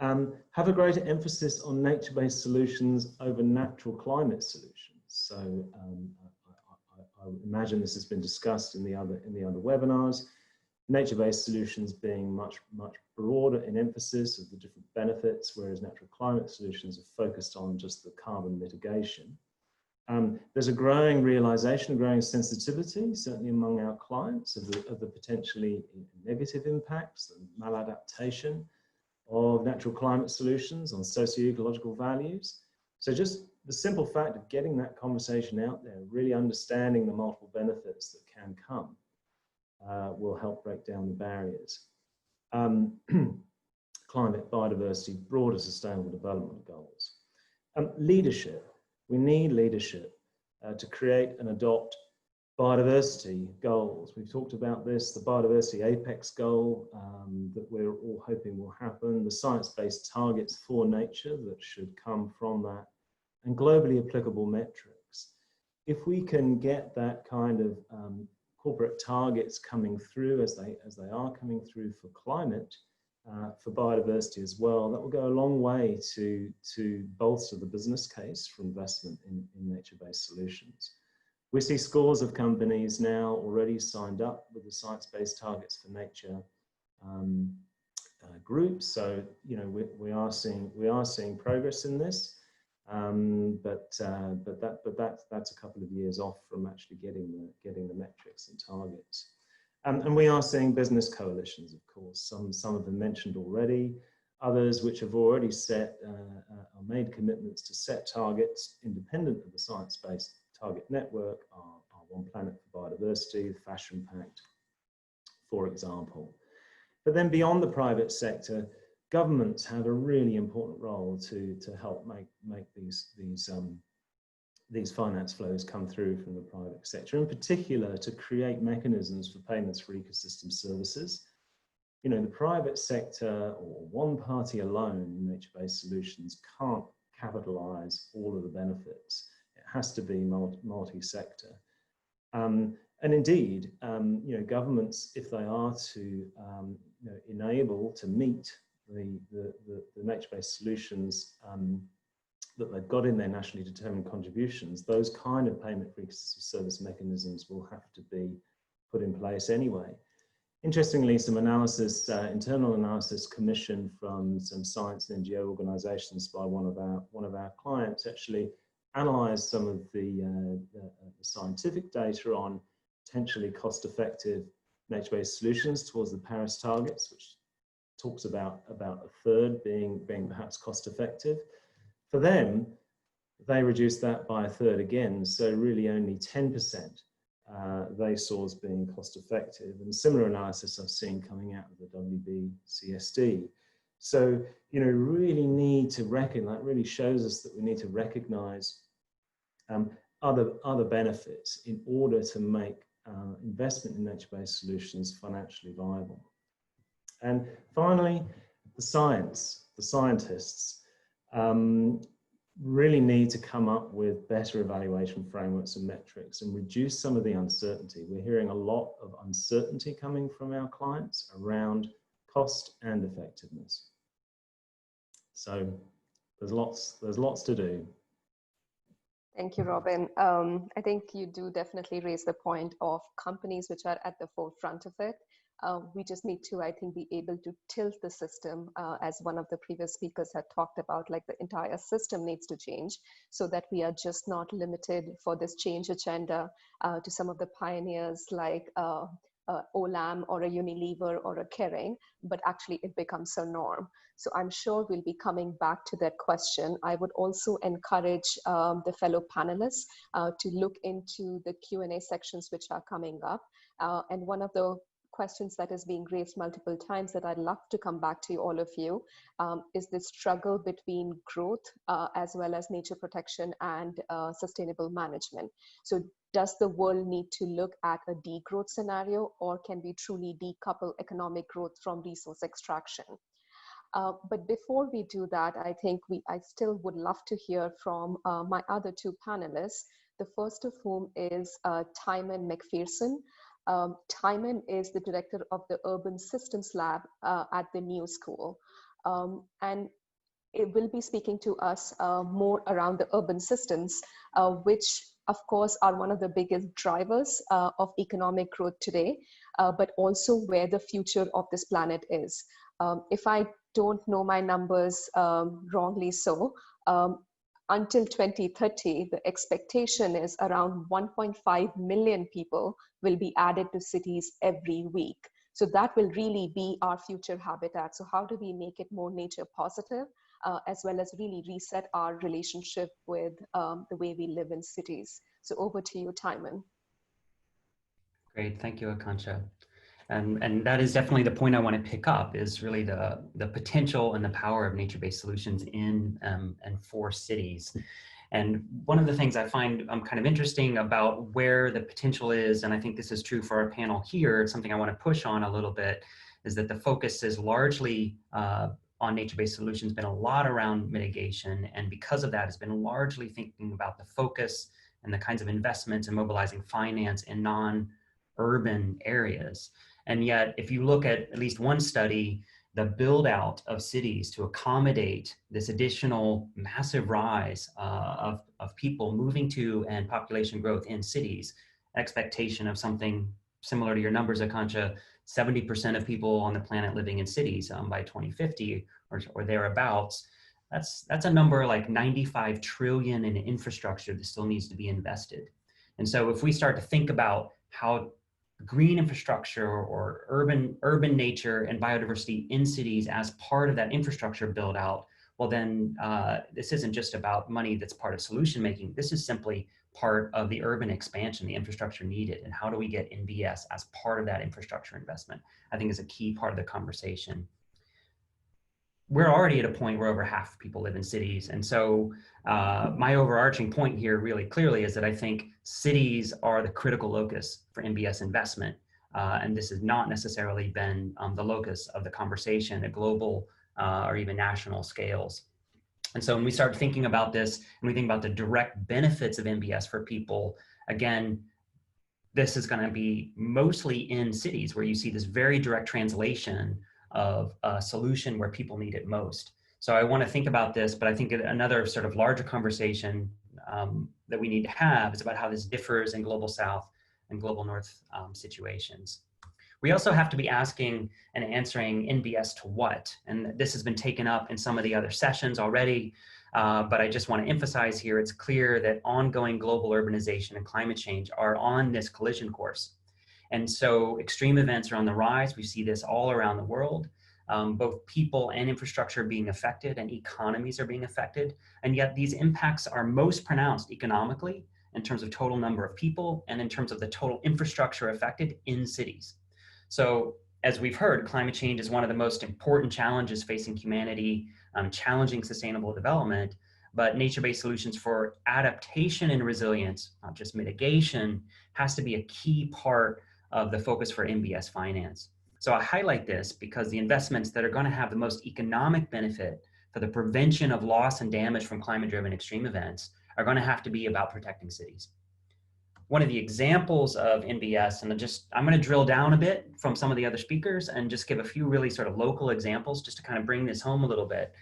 Speaker 6: Have a greater emphasis on nature-based solutions over natural climate solutions. So I imagine this has been discussed in the other webinars. Nature-based solutions being much broader in emphasis of the different benefits, whereas natural climate solutions are focused on just the carbon mitigation. There's a growing realization, a growing sensitivity, certainly among our clients, of the potentially negative impacts and maladaptation of natural climate solutions on socio-ecological values. So just the simple fact of getting that conversation out there, really understanding the multiple benefits that can come, will help break down the barriers. Climate, biodiversity, broader sustainable development goals. Leadership. We need leadership to create and adopt biodiversity goals. We've talked about this, the biodiversity apex goal that we're all hoping will happen, the science-based targets for nature that should come from that, and globally applicable metrics. If we can get that kind of corporate targets coming through as they are coming through for climate, for biodiversity as well, that will go a long way to bolster the business case for investment in nature-based solutions. We see scores of companies now already signed up with the science-based targets for nature groups. So, you know, we are seeing progress in this, but that's a couple of years off from actually getting the metrics and targets. And we are seeing business coalitions, of course. Some of them mentioned already. Others which have already set or made commitments to set targets independent of the science-based target network are One Planet for Biodiversity, the Fashion Pact, for example. But then beyond the private sector, governments have a really important role to help make these finance flows come through from the private sector, in particular to create mechanisms for payments for ecosystem services. You know, the private sector or one party alone in nature-based solutions can't capitalize all of the benefits. It has to be multi-sector. And indeed, you know, governments, if they are to you know, enable to meet the nature-based solutions that they've got in their nationally determined contributions, those kind of payment for ecosystem service mechanisms will have to be put in place anyway. Interestingly, some analysis, internal analysis commissioned from some science and NGO organizations by one of our clients actually analyzed some of the scientific data on potentially cost-effective nature-based solutions towards the Paris targets, which talks about a third being perhaps cost-effective. For them, they reduced that by a third again, so really only 10% they saw as being cost-effective. And similar analysis I've seen coming out of the WBCSD. So, you know, really need to recognize, that really shows us that we need to recognize other benefits in order to make investment in nature-based solutions financially viable. And finally, the scientists really need to come up with better evaluation frameworks and metrics and reduce some of the uncertainty. We're hearing a lot of uncertainty coming from our clients around cost and effectiveness. So there's lots to do.
Speaker 3: Thank you, Robin. I think you do definitely raise the point of companies which are at the forefront of it. We just need to, I think, be able to tilt the system, as one of the previous speakers had talked about, like the entire system needs to change so that we are just not limited for this change agenda to some of the pioneers like Olam or a Unilever or a Kering, but actually it becomes a norm. So I'm sure we'll be coming back to that question. I would also encourage the fellow panelists to look into the Q&A sections which are coming up. And one of the questions that is being raised multiple times that I'd love to come back to all of you is the struggle between growth as well as nature protection and sustainable management. So does the world need to look at a degrowth scenario, or can we truly decouple economic growth from resource extraction? But before we do that, I think I still would love to hear from my other two panelists, the first of whom is Timon McPherson. Timon is the director of the Urban Systems Lab at the New School. And it will be speaking to us more around the urban systems, which of course are one of the biggest drivers of economic growth today, but also where the future of this planet is. If I don't know my numbers wrongly so, until 2030, the expectation is around 1.5 million people will be added to cities every week. So that will really be our future habitat. So how do we make it more nature positive, as well as really reset our relationship with the way we live in cities? So over to you, Timon.
Speaker 7: Great, thank you, Akansha. And that is definitely the point I want to pick up, is really the potential and the power of nature-based solutions in and for cities. And one of the things I find kind of interesting about where the potential is, and I think this is true for our panel here, it's something I want to push on a little bit, is that the focus is largely on nature-based solutions, been a lot around mitigation. And because of that, it's been largely thinking about the focus and the kinds of investments and mobilizing finance in non-urban areas. And yet, if you look at least one study, the build out of cities to accommodate this additional massive rise of people moving to and population growth in cities, expectation of something similar to your numbers, Akansha, 70% of people on the planet living in cities by 2050 or thereabouts. That's a number like 95 trillion in infrastructure that still needs to be invested. And so if we start to think about how green infrastructure or urban nature and biodiversity in cities as part of that infrastructure build out, well then this isn't just about money that's part of solution making. This is simply part of the urban expansion, the infrastructure needed, and how do we get NbS as part of that infrastructure investment, I think is a key part of the conversation. We're already at a point where over half of people live in cities. And so my overarching point here really clearly is that I think cities are the critical locus for NbS investment. And this has not necessarily been the locus of the conversation at global or even national scales. And so when we start thinking about this and we think about the direct benefits of NbS for people, again, this is going to be mostly in cities where you see this very direct translation of a solution where people need it most. So I want to think about this, but I think another sort of larger conversation that we need to have is about how this differs in global South and global North situations. We also have to be asking and answering NbS to what? And this has been taken up in some of the other sessions already, but I just want to emphasize here, it's clear that ongoing global urbanization and climate change are on this collision course. And so extreme events are on the rise. We see this all around the world. Both people and infrastructure are being affected and economies are being affected. And yet these impacts are most pronounced economically in terms of total number of people and in terms of the total infrastructure affected in cities. So as we've heard, climate change is one of the most important challenges facing humanity, challenging sustainable development, but nature-based solutions for adaptation and resilience, not just mitigation, has to be a key part of the focus for NbS finance. So I highlight this because the investments that are going to have the most economic benefit for the prevention of loss and damage from climate-driven extreme events are going to have to be about protecting cities. One of the examples of NbS, and I'm going to drill down a bit from some of the other speakers and just give a few really sort of local examples just to kind of bring this home a little bit,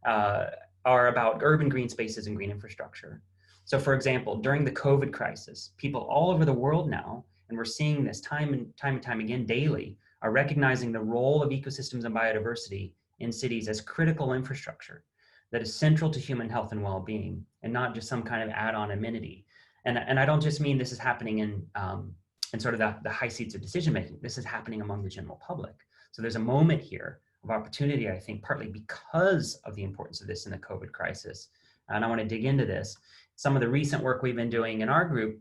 Speaker 7: are about urban green spaces and green infrastructure. So for example, during the COVID crisis, people all over the world now, and we're seeing this time and time again daily, are recognizing the role of ecosystems and biodiversity in cities as critical infrastructure that is central to human health and well-being, and not just some kind of add-on amenity. And I don't just mean this is happening in sort of the high seats of decision-making. This is happening among the general public. So there's a moment here of opportunity, I think, partly because of the importance of this in the COVID crisis. And I want to dig into this. Some of the recent work we've been doing in our group,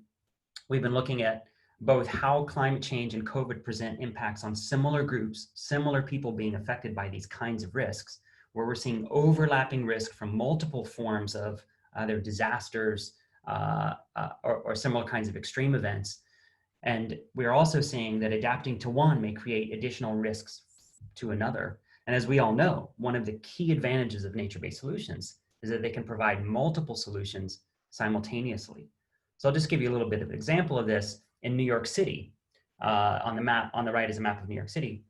Speaker 7: we've been looking at both how climate change and COVID present impacts on similar groups, similar people being affected by these kinds of risks, where we're seeing overlapping risk from multiple forms of either disasters or similar kinds of extreme events. And we're also seeing that adapting to one may create additional risks to another. And as we all know, one of the key advantages of nature-based solutions is that they can provide multiple solutions simultaneously. So I'll just give you a little bit of an example of this in New York City. On the map, on the right is a map of New York City.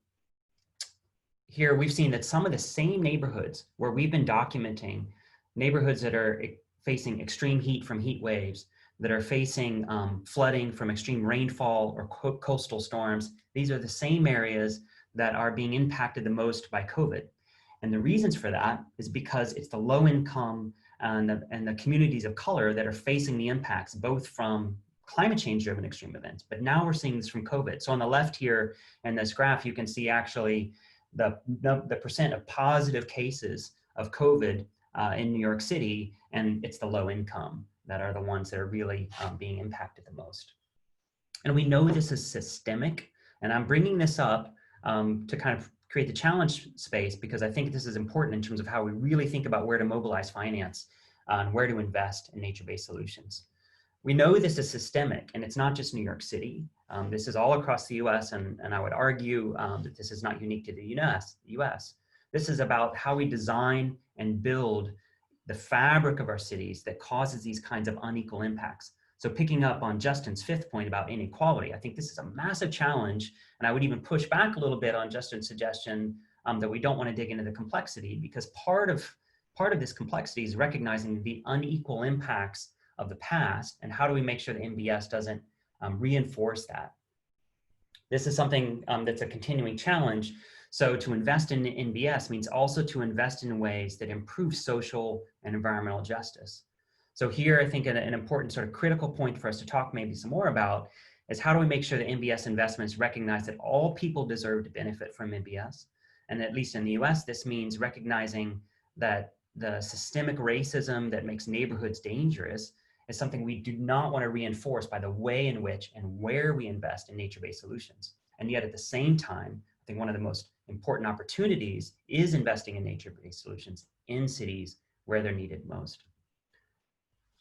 Speaker 7: Here we've seen that some of the same neighborhoods where we've been documenting neighborhoods that are facing extreme heat from heat waves, that are facing flooding from extreme rainfall or coastal storms. These are the same areas that are being impacted the most by COVID. And the reasons for that is because it's the low income and the communities of color that are facing the impacts, both from climate change driven extreme events, but now we're seeing this from COVID. So on the left here in this graph, you can see actually the percent of positive cases of COVID in New York City, and it's the low income that are the ones that are really being impacted the most. And we know this is systemic, and I'm bringing this up to kind of create the challenge space because I think this is important in terms of how we really think about where to mobilize finance and where to invest in nature-based solutions. We know this is systemic, and it's not just New York City. This is all across the US, and I would argue that this is not unique to the US. This is about how we design and build the fabric of our cities that causes these kinds of unequal impacts. So picking up on Justin's fifth point about inequality, I think this is a massive challenge, and I would even push back a little bit on Justin's suggestion that we don't want to dig into the complexity, because part of this complexity is recognizing the unequal impacts of the past, and how do we make sure the NbS doesn't reinforce that. This is something that's a continuing challenge. So to invest in NbS means also to invest in ways that improve social and environmental justice. So here, I think an important sort of critical point for us to talk maybe some more about is how do we make sure that NbS investments recognize that all people deserve to benefit from NbS? And at least in the US, this means recognizing that the systemic racism that makes neighborhoods dangerous is something we do not want to reinforce by the way in which and where we invest in nature-based solutions. And yet at the same time, I think one of the most important opportunities is investing in nature-based solutions in cities where they're needed most.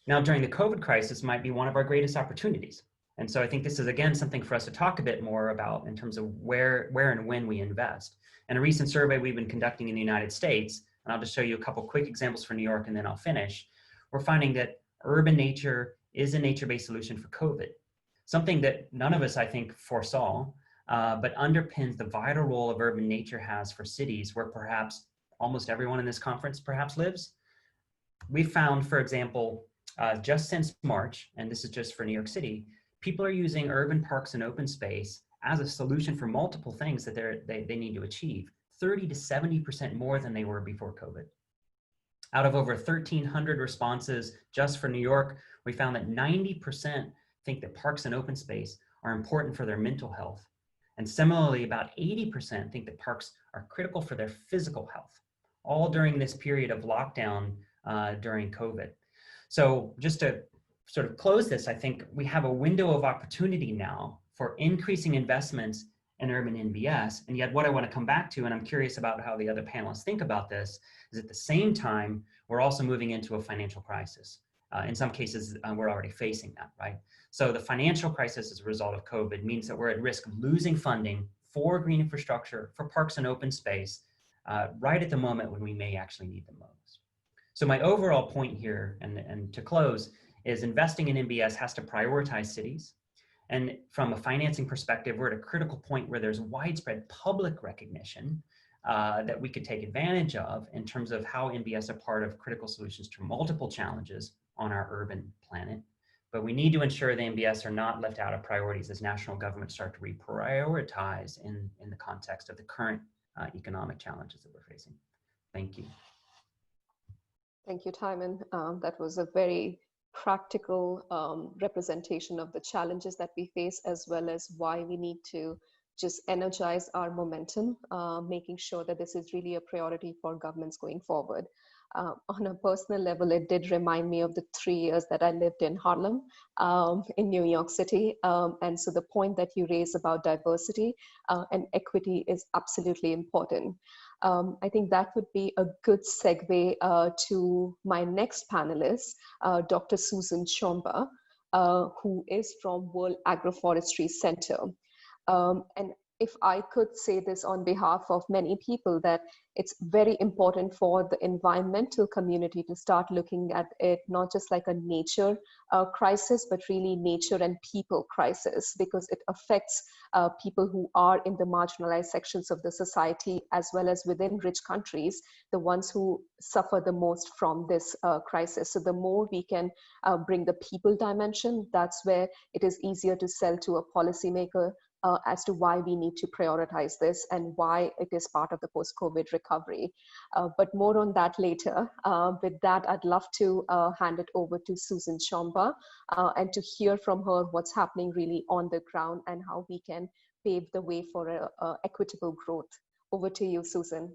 Speaker 7: Now, during the COVID crisis might be one of our greatest opportunities. And so I think this is, again, something for us to talk a bit more about in terms of where and when we invest. In a recent survey we've been conducting in the United States, and I'll just show you a couple quick examples for New York and then I'll finish, we're finding that urban nature is a nature-based solution for COVID. Something that none of us, I think, foresaw, but underpins the vital role of urban nature has for cities where perhaps almost everyone in this conference perhaps lives. We found, for example, just since March, and this is just for New York City, people are using urban parks and open space as a solution for multiple things that they need to achieve, 30 to 70% more than they were before COVID. Out of over 1,300 responses just for New York, we found that 90% think that parks and open space are important for their mental health. And similarly, about 80% think that parks are critical for their physical health, all during this period of lockdown during COVID. So just to sort of close this, I think we have a window of opportunity now for increasing investments in urban NbS. And yet what I want to come back to, and I'm curious about how the other panelists think about this, is at the same time, we're also moving into a financial crisis. In some cases, we're already facing that, right? So the financial crisis as a result of COVID means that we're at risk of losing funding for green infrastructure, for parks and open space, right at the moment when we may actually need them most. So my overall point here, and to close, is investing in NbS has to prioritize cities. And from a financing perspective, we're at a critical point where there's widespread public recognition that we could take advantage of in terms of how NbS are part of critical solutions to multiple challenges on our urban planet. But we need to ensure the NbS are not left out of priorities as national governments start to reprioritize in the context of the current economic challenges that we're facing. Thank you.
Speaker 3: Thank you, Timon. That was a very practical representation of the challenges that we face, as well as why we need to just energize our momentum, making sure that this is really a priority for governments going forward. On a personal level, it did remind me of the 3 years that I lived in Harlem, in New York City. And so the point that you raise about diversity and equity is absolutely important. I think that would be a good segue to my next panelist, Dr. Susan Chomba, who is from World Agroforestry Center. And if I could say this on behalf of many people, that it's very important for the environmental community to start looking at it not just like a nature crisis, but really nature and people crisis, because it affects people who are in the marginalized sections of the society, as well as within rich countries, the ones who suffer the most from this crisis. So the more we can bring the people dimension, that's where it is easier to sell to a policymaker as to why we need to prioritize this and why it is part of the post-COVID recovery. But more on that later. With that, I'd love to hand it over to Susan Chomba and to hear from her what's happening really on the ground and how we can pave the way for a equitable growth. Over to you, Susan.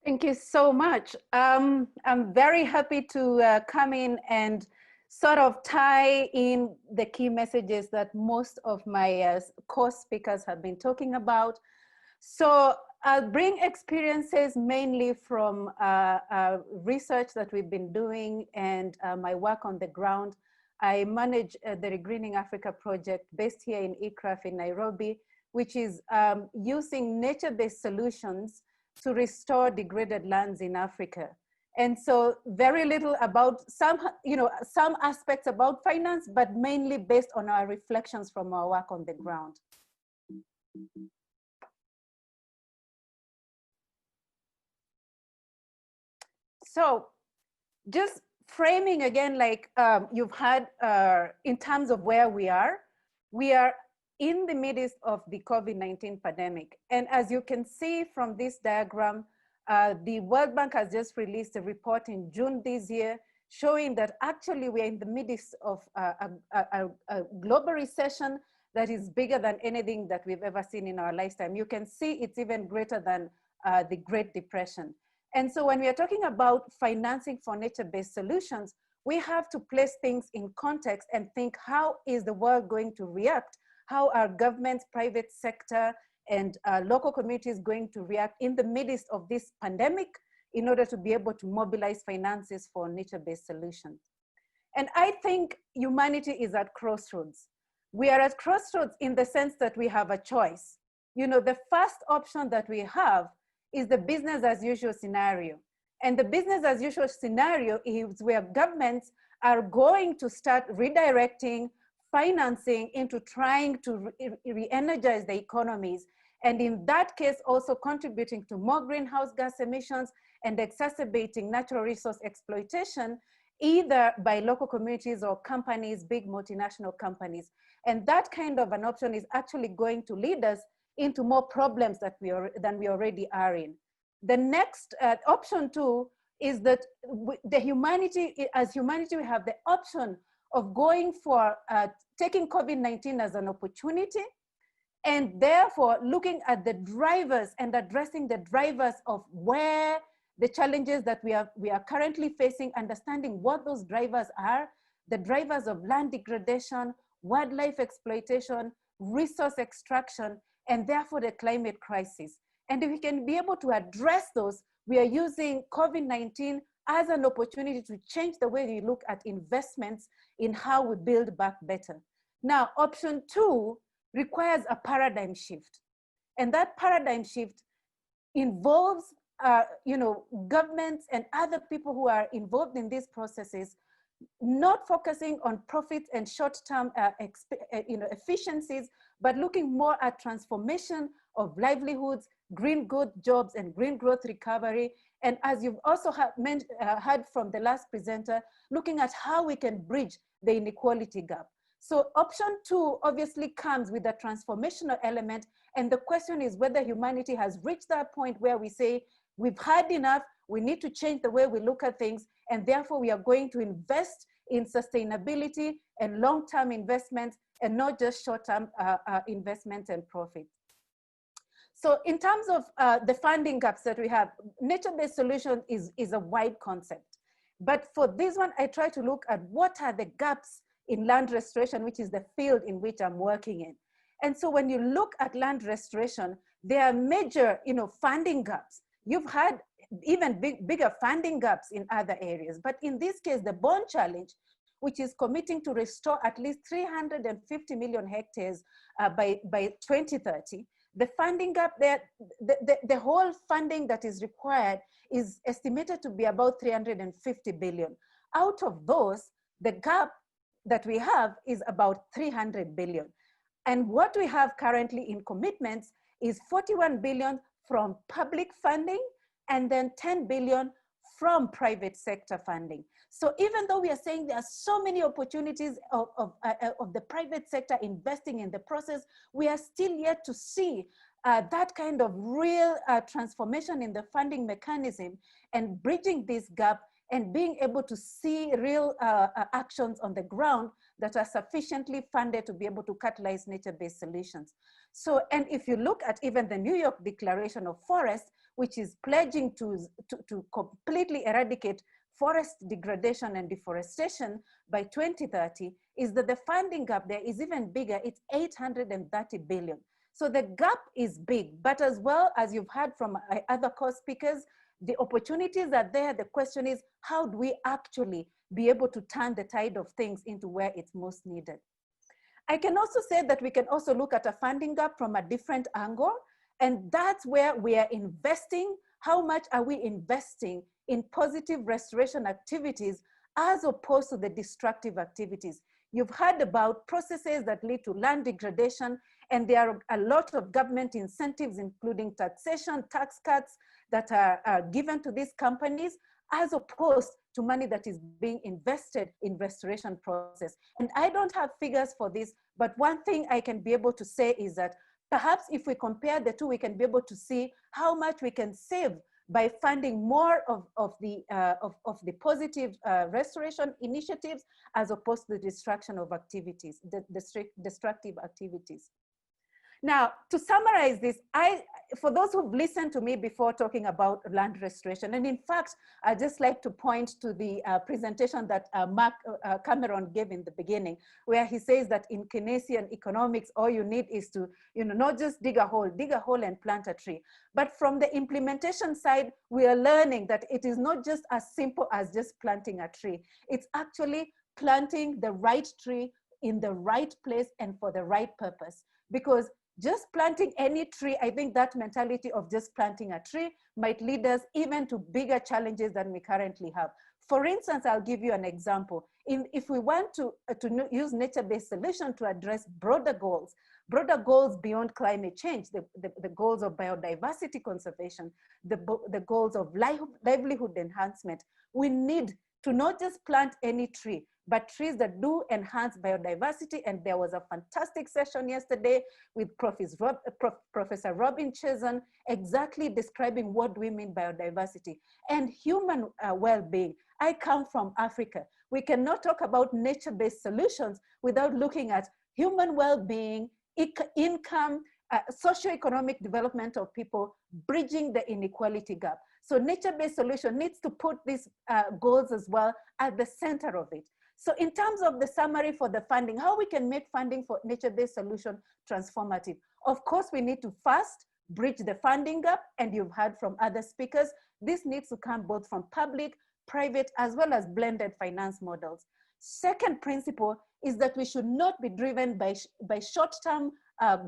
Speaker 8: Thank you so much. I'm very happy to come in and sort of tie in the key messages that most of my co-speakers have been talking about. So I'll bring experiences mainly from research that we've been doing and my work on the ground. I manage the Regreening Africa project based here in ICRAF in Nairobi, which is using nature-based solutions to restore degraded lands in Africa. And so very little about some aspects about finance, but mainly based on our reflections from our work on the ground. So just framing again, like you've had in terms of where we are in the midst of the COVID-19 pandemic. And as you can see from this diagram, the World Bank has just released a report in June this year showing that actually we're in the midst of a global recession that is bigger than anything that we've ever seen in our lifetime. You can see it's even greater than the Great Depression. And so when we are talking about financing for nature-based solutions, we have to place things in context and think, how is the world going to react? How are governments, private sector, and local communities going to react in the midst of this pandemic in order to be able to mobilize finances for nature-based solutions? And I think humanity is at crossroads. We are at crossroads in the sense that we have a choice. You know, the first option that we have is the business as usual scenario. And the business as usual scenario is where governments are going to start redirecting financing into trying to re-energize the economies. And in that case, also contributing to more greenhouse gas emissions and exacerbating natural resource exploitation, either by local communities or companies, big multinational companies. And that kind of an option is actually going to lead us into more problems that than we already are in. The next option too is that as humanity, we have the option of going for taking COVID-19 as an opportunity, and therefore looking at the drivers and addressing the drivers of where the challenges that we are currently facing, understanding what those drivers are, the drivers of land degradation, wildlife exploitation, resource extraction, and therefore the climate crisis. And if we can be able to address those, we are using COVID-19 as an opportunity to change the way we look at investments in how we build back better. Now, option two requires a paradigm shift. And that paradigm shift involves governments and other people who are involved in these processes not focusing on profits and short-term efficiencies, but looking more at transformation of livelihoods, green good jobs, and green growth recovery. And as you've also heard from the last presenter, looking at how we can bridge the inequality gap. So option two obviously comes with a transformational element. And the question is whether humanity has reached that point where we say, we've had enough, we need to change the way we look at things, and therefore we are going to invest in sustainability and long-term investments and not just short-term investments and profit. So in terms of the funding gaps that we have, nature-based solution is a wide concept. But for this one, I try to look at what are the gaps in land restoration, which is the field in which I'm working in. And so when you look at land restoration, there are major, funding gaps. You've had even bigger funding gaps in other areas. But in this case, the Bond Challenge, which is committing to restore at least 350 million hectares by 2030, the funding gap there, the whole funding that is required is estimated to be about 350 billion. Out of those, the gap that we have is about 300 billion. And what we have currently in commitments is 41 billion from public funding and then 10 billion from private sector funding. So even though we are saying there are so many opportunities of the private sector investing in the process, we are still yet to see that kind of real transformation in the funding mechanism and bridging this gap and being able to see real actions on the ground that are sufficiently funded to be able to catalyze nature-based solutions. So, and if you look at even the New York Declaration of Forests, which is pledging to completely eradicate forest degradation and deforestation by 2030, is that the funding gap there is even bigger. It's 830 billion. So the gap is big, but as well as you've heard from other co-speakers, the opportunities are there. The question is, how do we actually be able to turn the tide of things into where it's most needed? I can also say that we can also look at a funding gap from a different angle, and that's where we are investing. How much are we investing in positive restoration activities as opposed to the destructive activities? You've heard about processes that lead to land degradation, and there are a lot of government incentives, including taxation, tax cuts that are given to these companies, as opposed to money that is being invested in restoration process. And I don't have figures for this, but one thing I can be able to say is that perhaps if we compare the two, we can be able to see how much we can save by funding more of the positive restoration initiatives as opposed to the destruction of activities, the destructive activities. Now, to summarize this, for those who've listened to me before talking about land restoration, and in fact, I'd just like to point to the presentation that Mark Cameron gave in the beginning, where he says that in Keynesian economics, all you need is to, not just dig a hole and plant a tree. But from the implementation side, we are learning that it is not just as simple as just planting a tree. It's actually planting the right tree in the right place and for the right purpose. Because just planting any tree, I think that mentality of just planting a tree might lead us even to bigger challenges than we currently have. For instance, I'll give you an example. If we want to use nature-based solution to address broader goals beyond climate change, the goals of biodiversity conservation, the goals of livelihood enhancement, we need to not just plant any tree, but trees that do enhance biodiversity. And there was a fantastic session yesterday with Professor Robin Cheson, exactly describing what we mean biodiversity and human well-being. I come from Africa. We cannot talk about nature-based solutions without looking at human well-being, income, socioeconomic development of people, bridging the inequality gap. So nature-based solution needs to put these goals as well at the center of it. So in terms of the summary for the funding, how we can make funding for nature-based solution transformative? Of course, we need to first bridge the funding gap, and you've heard from other speakers, this needs to come both from public, private, as well as blended finance models. Second principle is that we should not be driven by short-term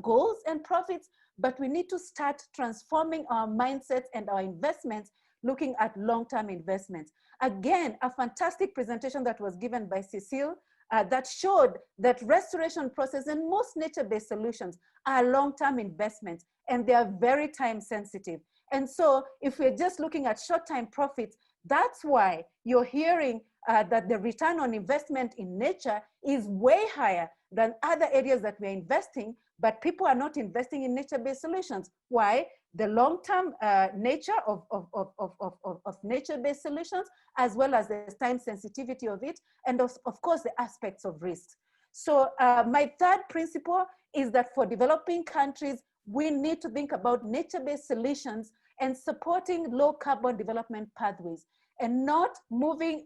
Speaker 8: goals and profits, but we need to start transforming our mindsets and our investments, looking at long-term investments. Again, a fantastic presentation that was given by Cecile that showed that restoration process and most nature-based solutions are long-term investments, and they are very time sensitive. And so if we're just looking at short-term profits, that's why you're hearing that the return on investment in nature is way higher than other areas that we're investing, but people are not investing in nature-based solutions. Why? The long-term nature of nature-based solutions, as well as the time sensitivity of it, and of course the aspects of risk. So my third principle is that for developing countries, we need to think about nature-based solutions and supporting low carbon development pathways, and not moving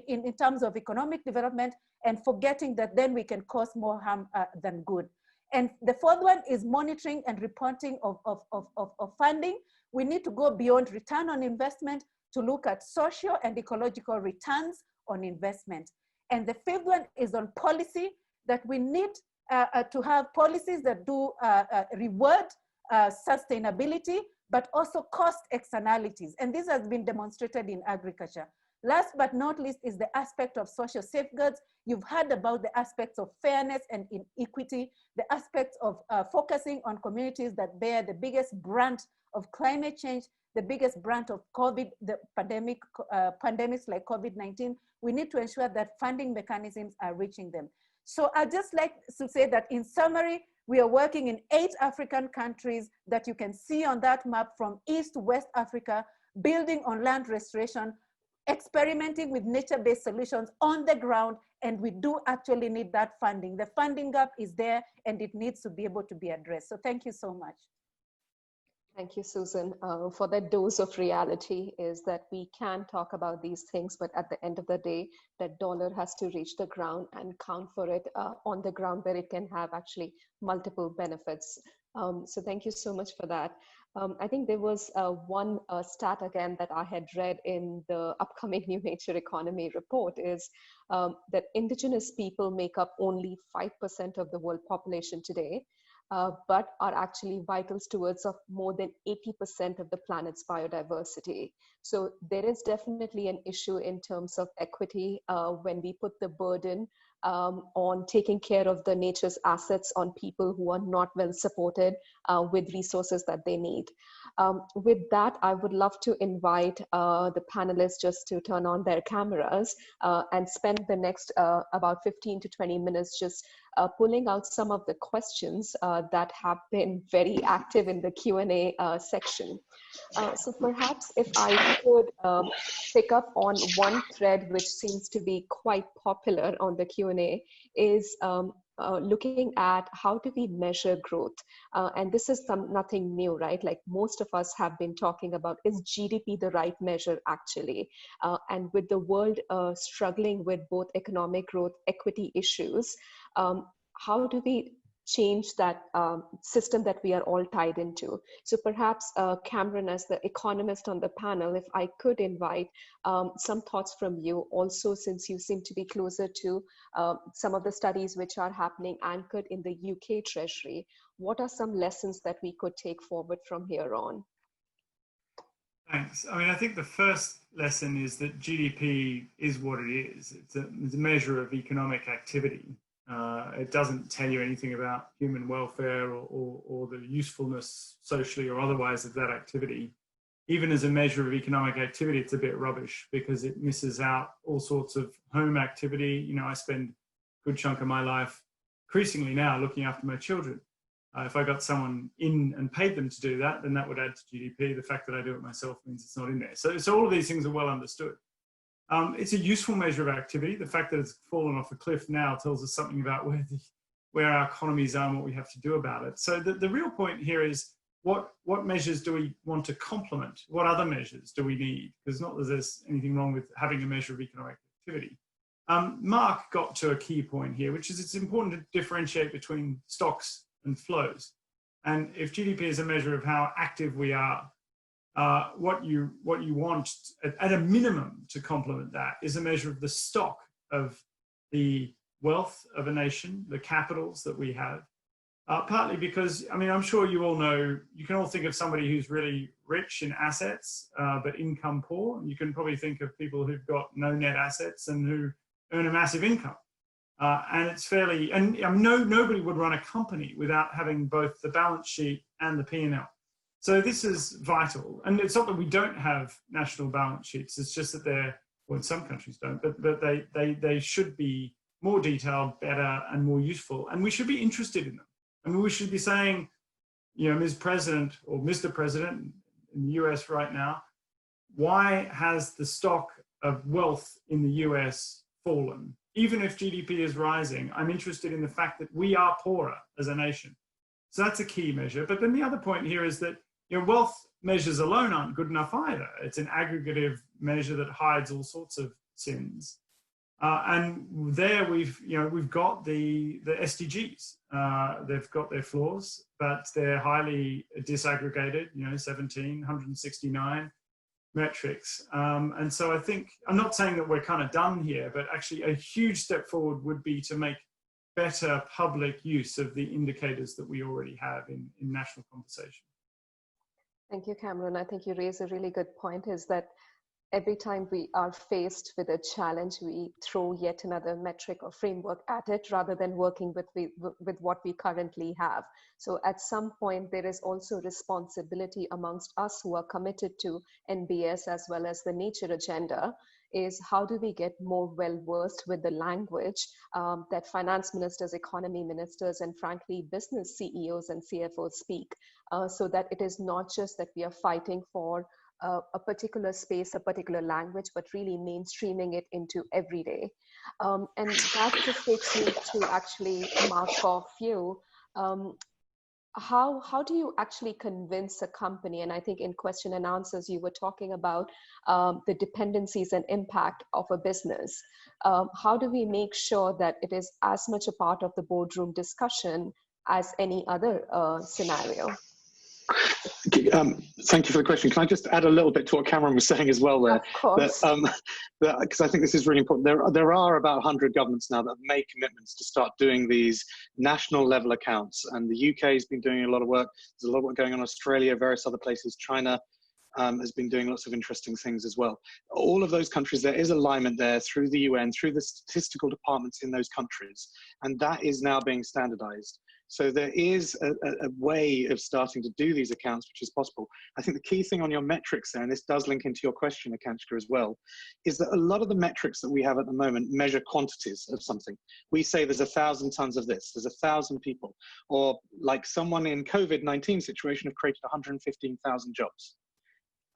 Speaker 8: in terms of economic development and forgetting that then we can cause more harm than good. And the fourth one is monitoring and reporting of funding. We need to go beyond return on investment to look at social and ecological returns on investment. And the fifth one is on policy, that we need to have policies that do reward sustainability, but also cost externalities. And this has been demonstrated in agriculture. Last but not least is the aspect of social safeguards. You've heard about the aspects of fairness and inequity, the aspects of focusing on communities that bear the biggest brunt of climate change, the biggest brunt of COVID, the pandemics like COVID-19. We need to ensure that funding mechanisms are reaching them. So I'd just like to say that in summary, we are working in 8 African countries that you can see on that map from East to West Africa, building on land restoration, experimenting with nature-based solutions on the ground, and we do actually need that funding. The funding gap is there and it needs to be able to be addressed. So thank you so much.
Speaker 3: Thank you, Susan. For that dose of reality is that we can talk about these things, but at the end of the day, that dollar has to reach the ground and count for it on the ground where it can have actually multiple benefits. So thank you so much for that. I think there was one stat again that I had read in the upcoming New Nature Economy report is that indigenous people make up only 5% of the world population today. But are actually vital stewards of more than 80% of the planet's biodiversity. So there is definitely an issue in terms of equity when we put the burden on taking care of the nature's assets on people who are not well supported with resources that they need. With that, I would love to invite the panelists just to turn on their cameras and spend the next about 15 to 20 minutes just pulling out some of the questions that have been very active in the Q&A section. So perhaps if I could pick up on one thread which seems to be quite popular on the Q&A is looking at how do we measure growth? And this is nothing new, right? Like most of us have been talking about, is GDP the right measure actually? And with the world struggling with both economic growth, equity issues, how do we change that system that we are all tied into? So perhaps Cameron, as the economist on the panel, if I could invite some thoughts from you also, since you seem to be closer to some of the studies which are happening anchored in the UK Treasury. What are some lessons that we could take forward from here on?
Speaker 4: Thanks. I mean, I think the first lesson is that GDP is what it is. It's a measure of economic activity. It doesn't tell you anything about human welfare or the usefulness socially or otherwise of that activity. Even as a measure of economic activity, it's a bit rubbish because it misses out all sorts of home activity. You know, I spend a good chunk of my life increasingly now looking after my children. If I got someone in and paid them to do that, then that would add to GDP. The fact that I do it myself means it's not in there. So all of these things are well understood. It's a useful measure of activity. The fact that it's fallen off a cliff now tells us something about where our economies are and what we have to do about it. So the real point here is what measures do we want to complement? What other measures do we need? Because not that there's anything wrong with having a measure of economic activity. Mark got to a key point here, which is it's important to differentiate between stocks and flows. And if GDP is a measure of how active we are, what you want at a minimum to complement that is a measure of the stock of the wealth of a nation, the capitals that we have. Partly because, I mean, I'm sure you all know, you can all think of somebody who's really rich in assets, but income poor. You can probably think of people who've got no net assets and who earn a massive income. And it's fairly, and I mean, nobody would run a company without having both the balance sheet and the P&L. So this is vital. And it's not that we don't have national balance sheets. It's just that they're, well, in some countries don't, but they should be more detailed, better, and more useful. And we should be interested in them. I mean, we should be saying, you know, Ms. President or Mr. President in the US right now, why has the stock of wealth in the US fallen? Even if GDP is rising, I'm interested in the fact that we are poorer as a nation. So that's a key measure. But then the other point here is that wealth measures alone aren't good enough either. It's an aggregative measure that hides all sorts of sins. And there we've got the SDGs. They've got their flaws, but they're highly disaggregated. 169 metrics. And so I think, I'm not saying that we're kind of done here, but actually a huge step forward would be to make better public use of the indicators that we already have in national conversation.
Speaker 3: Thank you, Cameron. I think you raise a really good point, is that every time we are faced with a challenge, we throw yet another metric or framework at it rather than working with what we currently have. So at some point, there is also responsibility amongst us who are committed to NbS as well as the nature agenda, is how do we get more well-versed with the language that finance ministers, economy ministers, and frankly, business CEOs and CFOs speak, so that it is not just that we are fighting for a particular space, a particular language, but really mainstreaming it into everyday. And that just takes me to actually Mark off you. How do you actually convince a company? And I think in question and answers, you were talking about the dependencies and impact of a business. How do we make sure that it is as much a part of the boardroom discussion as any other scenario?
Speaker 5: Thank you for the question. Can I just add a little bit to what Cameron was saying as well there?
Speaker 3: Of course.
Speaker 5: Because I think this is really important. There are about 100 governments now that have made commitments to start doing these national level accounts. And the UK has been doing a lot of work. There's a lot of work going on in Australia, various other places. China has been doing lots of interesting things as well. All of those countries, there is alignment there through the UN, through the statistical departments in those countries. And that is now being standardized. So there is a way of starting to do these accounts, which is possible. I think the key thing on your metrics there, and this does link into your question, Akanshka, as well, is that a lot of the metrics that we have at the moment measure quantities of something. We say there's 1,000 tons of this, there's 1,000 people, or like someone in COVID-19 situation have created 115,000 jobs.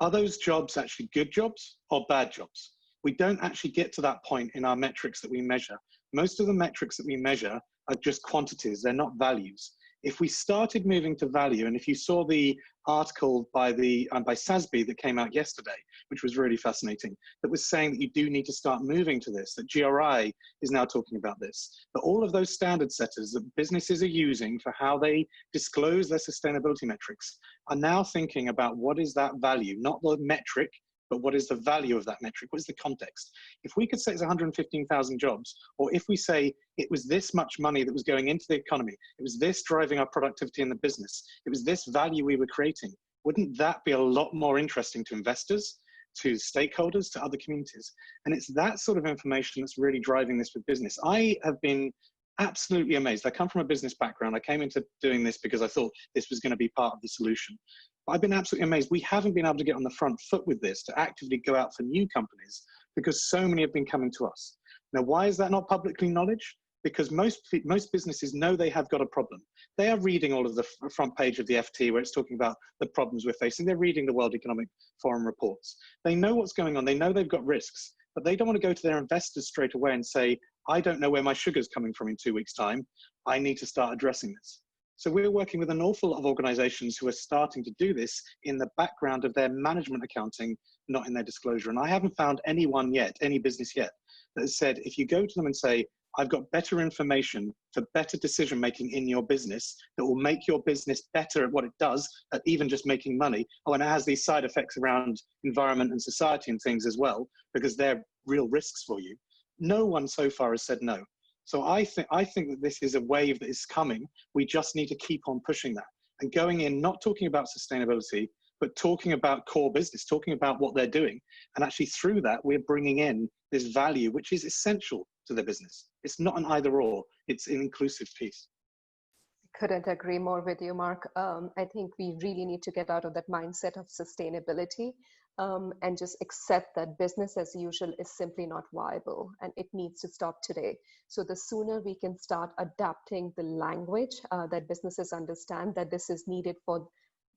Speaker 5: Are those jobs actually good jobs or bad jobs? We don't actually get to that point in our metrics that we measure. Most of the metrics that we measure are just quantities, they're not values. If we started moving to value, and if you saw the article by SASB that came out yesterday, which was really fascinating, that was saying that you do need to start moving to this, that GRI is now talking about this, that all of those standard setters that businesses are using for how they disclose their sustainability metrics are now thinking about what is that value, not the metric, but what is the value of that metric? What is the context? If we could say it's 115,000 jobs, or if we say it was this much money that was going into the economy, it was this driving our productivity in the business, it was this value we were creating, wouldn't that be a lot more interesting to investors, to stakeholders, to other communities? And it's that sort of information that's really driving this with business. I have been absolutely amazed. I come from a business background. I came into doing this because I thought this was going to be part of the solution. I've been absolutely amazed. We haven't been able to get on the front foot with this to actively go out for new companies because so many have been coming to us. Now, why is that not publicly knowledge? Because most businesses know they have got a problem. They are reading all of the front page of the FT where it's talking about the problems we're facing. They're reading the World Economic Forum reports. They know what's going on. They know they've got risks, but they don't want to go to their investors straight away and say, I don't know where my sugar's coming from in 2 weeks' time. I need to start addressing this. So we're working with an awful lot of organizations who are starting to do this in the background of their management accounting, not in their disclosure. And I haven't found anyone yet, any business yet, that has said, if you go to them and say, I've got better information for better decision-making in your business that will make your business better at what it does, at even just making money. Oh, and it has these side effects around environment and society and things as well, because they're real risks for you. No one so far has said no. So I think that this is a wave that is coming. We just need to keep on pushing that and going in, not talking about sustainability, but talking about core business, talking about what they're doing. And actually through that, we're bringing in this value, which is essential to their business. It's not an either or, it's an inclusive piece.
Speaker 3: Couldn't agree more with you, Mark. I think we really need to get out of that mindset of sustainability and just accept that business as usual is simply not viable and it needs to stop today. So the sooner we can start adapting the language that businesses understand that this is needed for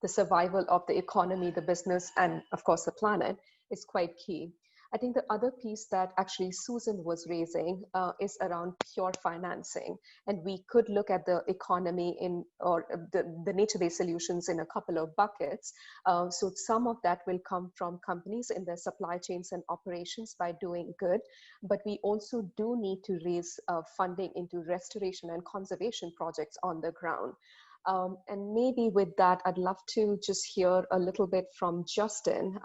Speaker 3: the survival of the economy, the business, and of course the planet is quite key. I think the other piece that actually Susan was raising is around pure financing. And we could look at the economy or the nature-based solutions in a couple of buckets. So some of that will come from companies in their supply chains and operations by doing good. But we also do need to raise funding into restoration and conservation projects on the ground. And maybe with that, I'd love to just hear a little bit from Justin,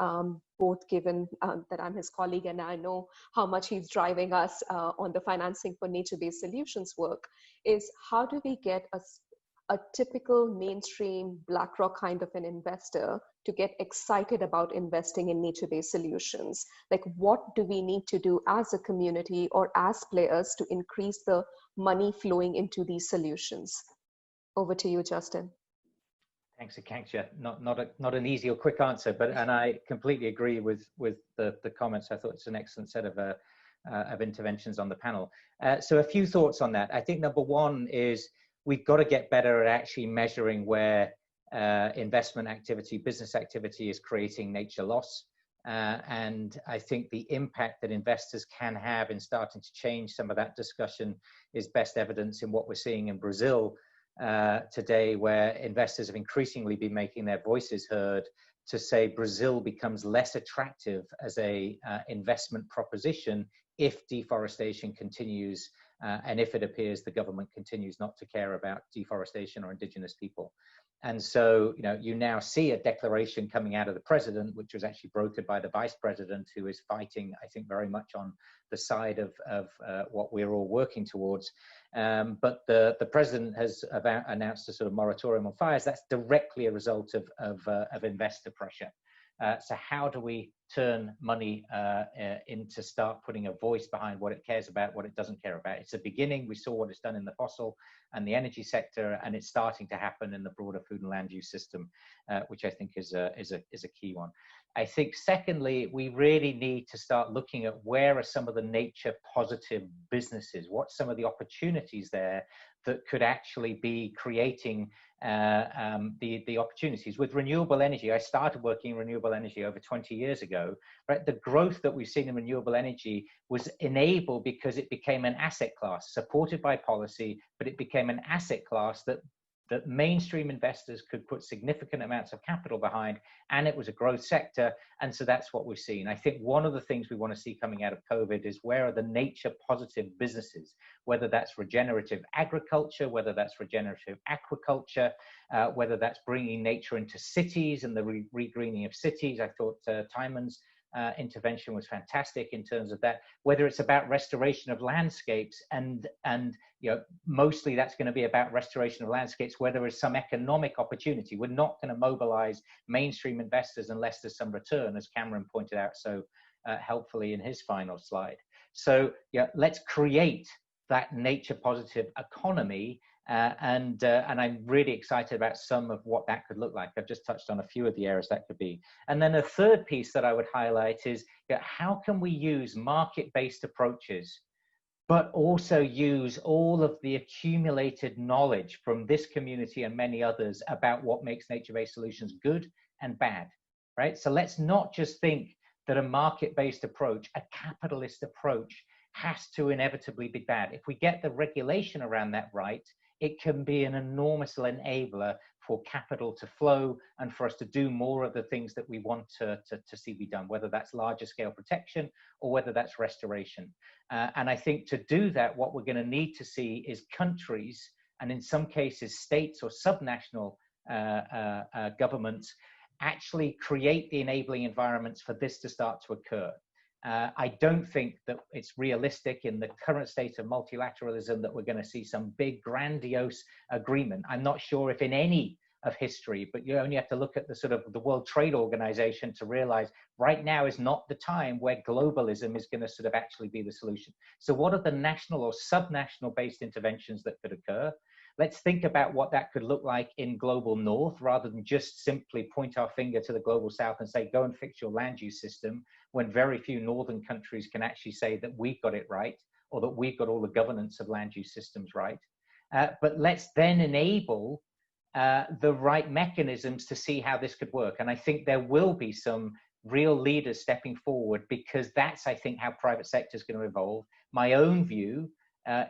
Speaker 3: both given that I'm his colleague and I know how much he's driving us on the financing for nature-based solutions work, is how do we get a typical mainstream BlackRock kind of an investor to get excited about investing in nature-based solutions? Like, what do we need to do as a community or as players to increase the money flowing into these solutions? Over to you, Justin.
Speaker 2: Thanks, Akanksha. Not an easy or quick answer, and I completely agree with the comments. I thought it's an excellent set of interventions on the panel. So a few thoughts on that. I think number one is we've got to get better at actually measuring where investment activity, business activity is creating nature loss. And I think the impact that investors can have in starting to change some of that discussion is best evidence in what we're seeing in Brazil today, where investors have increasingly been making their voices heard to say Brazil becomes less attractive as a investment proposition if deforestation continues and if it appears the government continues not to care about deforestation or indigenous people. And so, you now see a declaration coming out of the president, which was actually brokered by the vice president, who is fighting, I think, very much on the side of what we're all working towards. But the president has announced a sort of moratorium on fires. That's directly a result of investor pressure. So how do we turn money into start putting a voice behind what it cares about, what it doesn't care about? It's a beginning. We saw what it's done in the fossil and the energy sector, and it's starting to happen in the broader food and land use system, which I think is a key one. I think secondly, we really need to start looking at where are some of the nature positive businesses, what's some of the opportunities there that could actually be creating the opportunities. With renewable energy, I started working in renewable energy over 20 years ago, right? The growth that we've seen in renewable energy was enabled because it became an asset class supported by policy, but it became an asset class that mainstream investors could put significant amounts of capital behind, and it was a growth sector. And so that's what we've seen. I think one of the things we want to see coming out of COVID is where are the nature positive businesses, whether that's regenerative agriculture, whether that's regenerative aquaculture, whether that's bringing nature into cities and the regreening of cities. I thought Timon's intervention was fantastic in terms of that, whether it's about restoration of landscapes and mostly that's going to be about restoration of landscapes where there is some economic opportunity. We're not going to mobilize mainstream investors unless there's some return, as Cameron pointed out so helpfully in his final slide. So let's create that nature positive economy. And I'm really excited about some of what that could look like. I've just touched on a few of the areas that could be. And then a third piece that I would highlight is how can we use market-based approaches, but also use all of the accumulated knowledge from this community and many others about what makes nature-based solutions good and bad, right? So let's not just think that a market-based approach, a capitalist approach, has to inevitably be bad. If we get the regulation around that right, it can be an enormous enabler for capital to flow and for us to do more of the things that we want to see be done, whether that's larger scale protection or whether that's restoration. And I think to do that, what we're going to need to see is countries, and in some cases states or subnational governments, actually create the enabling environments for this to start to occur. I don't think that it's realistic in the current state of multilateralism that we're going to see some big grandiose agreement. I'm not sure if in any of history, but you only have to look at the sort of the World Trade Organization to realize right now is not the time where globalism is going to sort of actually be the solution. So what are the national or subnational based interventions that could occur? Let's think about what that could look like in global north, rather than just simply point our finger to the global south and say, go and fix your land use system, when very few northern countries can actually say that we've got it right, or that we've got all the governance of land use systems right. But let's then enable the right mechanisms to see how this could work. And I think there will be some real leaders stepping forward, because that's, I think, how private sector is going to evolve. My own view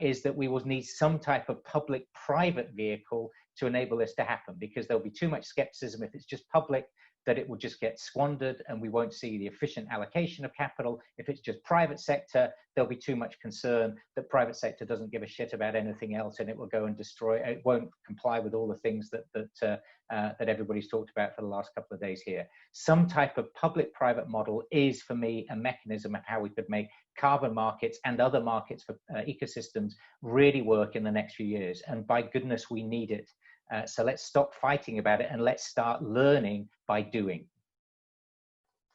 Speaker 2: is that we will need some type of public-private vehicle to enable this to happen, because there'll be too much skepticism if it's just public, that it will just get squandered and we won't see the efficient allocation of capital. If it's just private sector, there'll be too much concern that private sector doesn't give a shit about anything else, and it will go and destroy, it won't comply with all the things that everybody's talked about for the last couple of days here. Some type of public-private model is, for me, a mechanism of how we could make carbon markets and other markets for ecosystems really work in the next few years. And by goodness, we need it. So let's stop fighting about it and let's start learning by doing.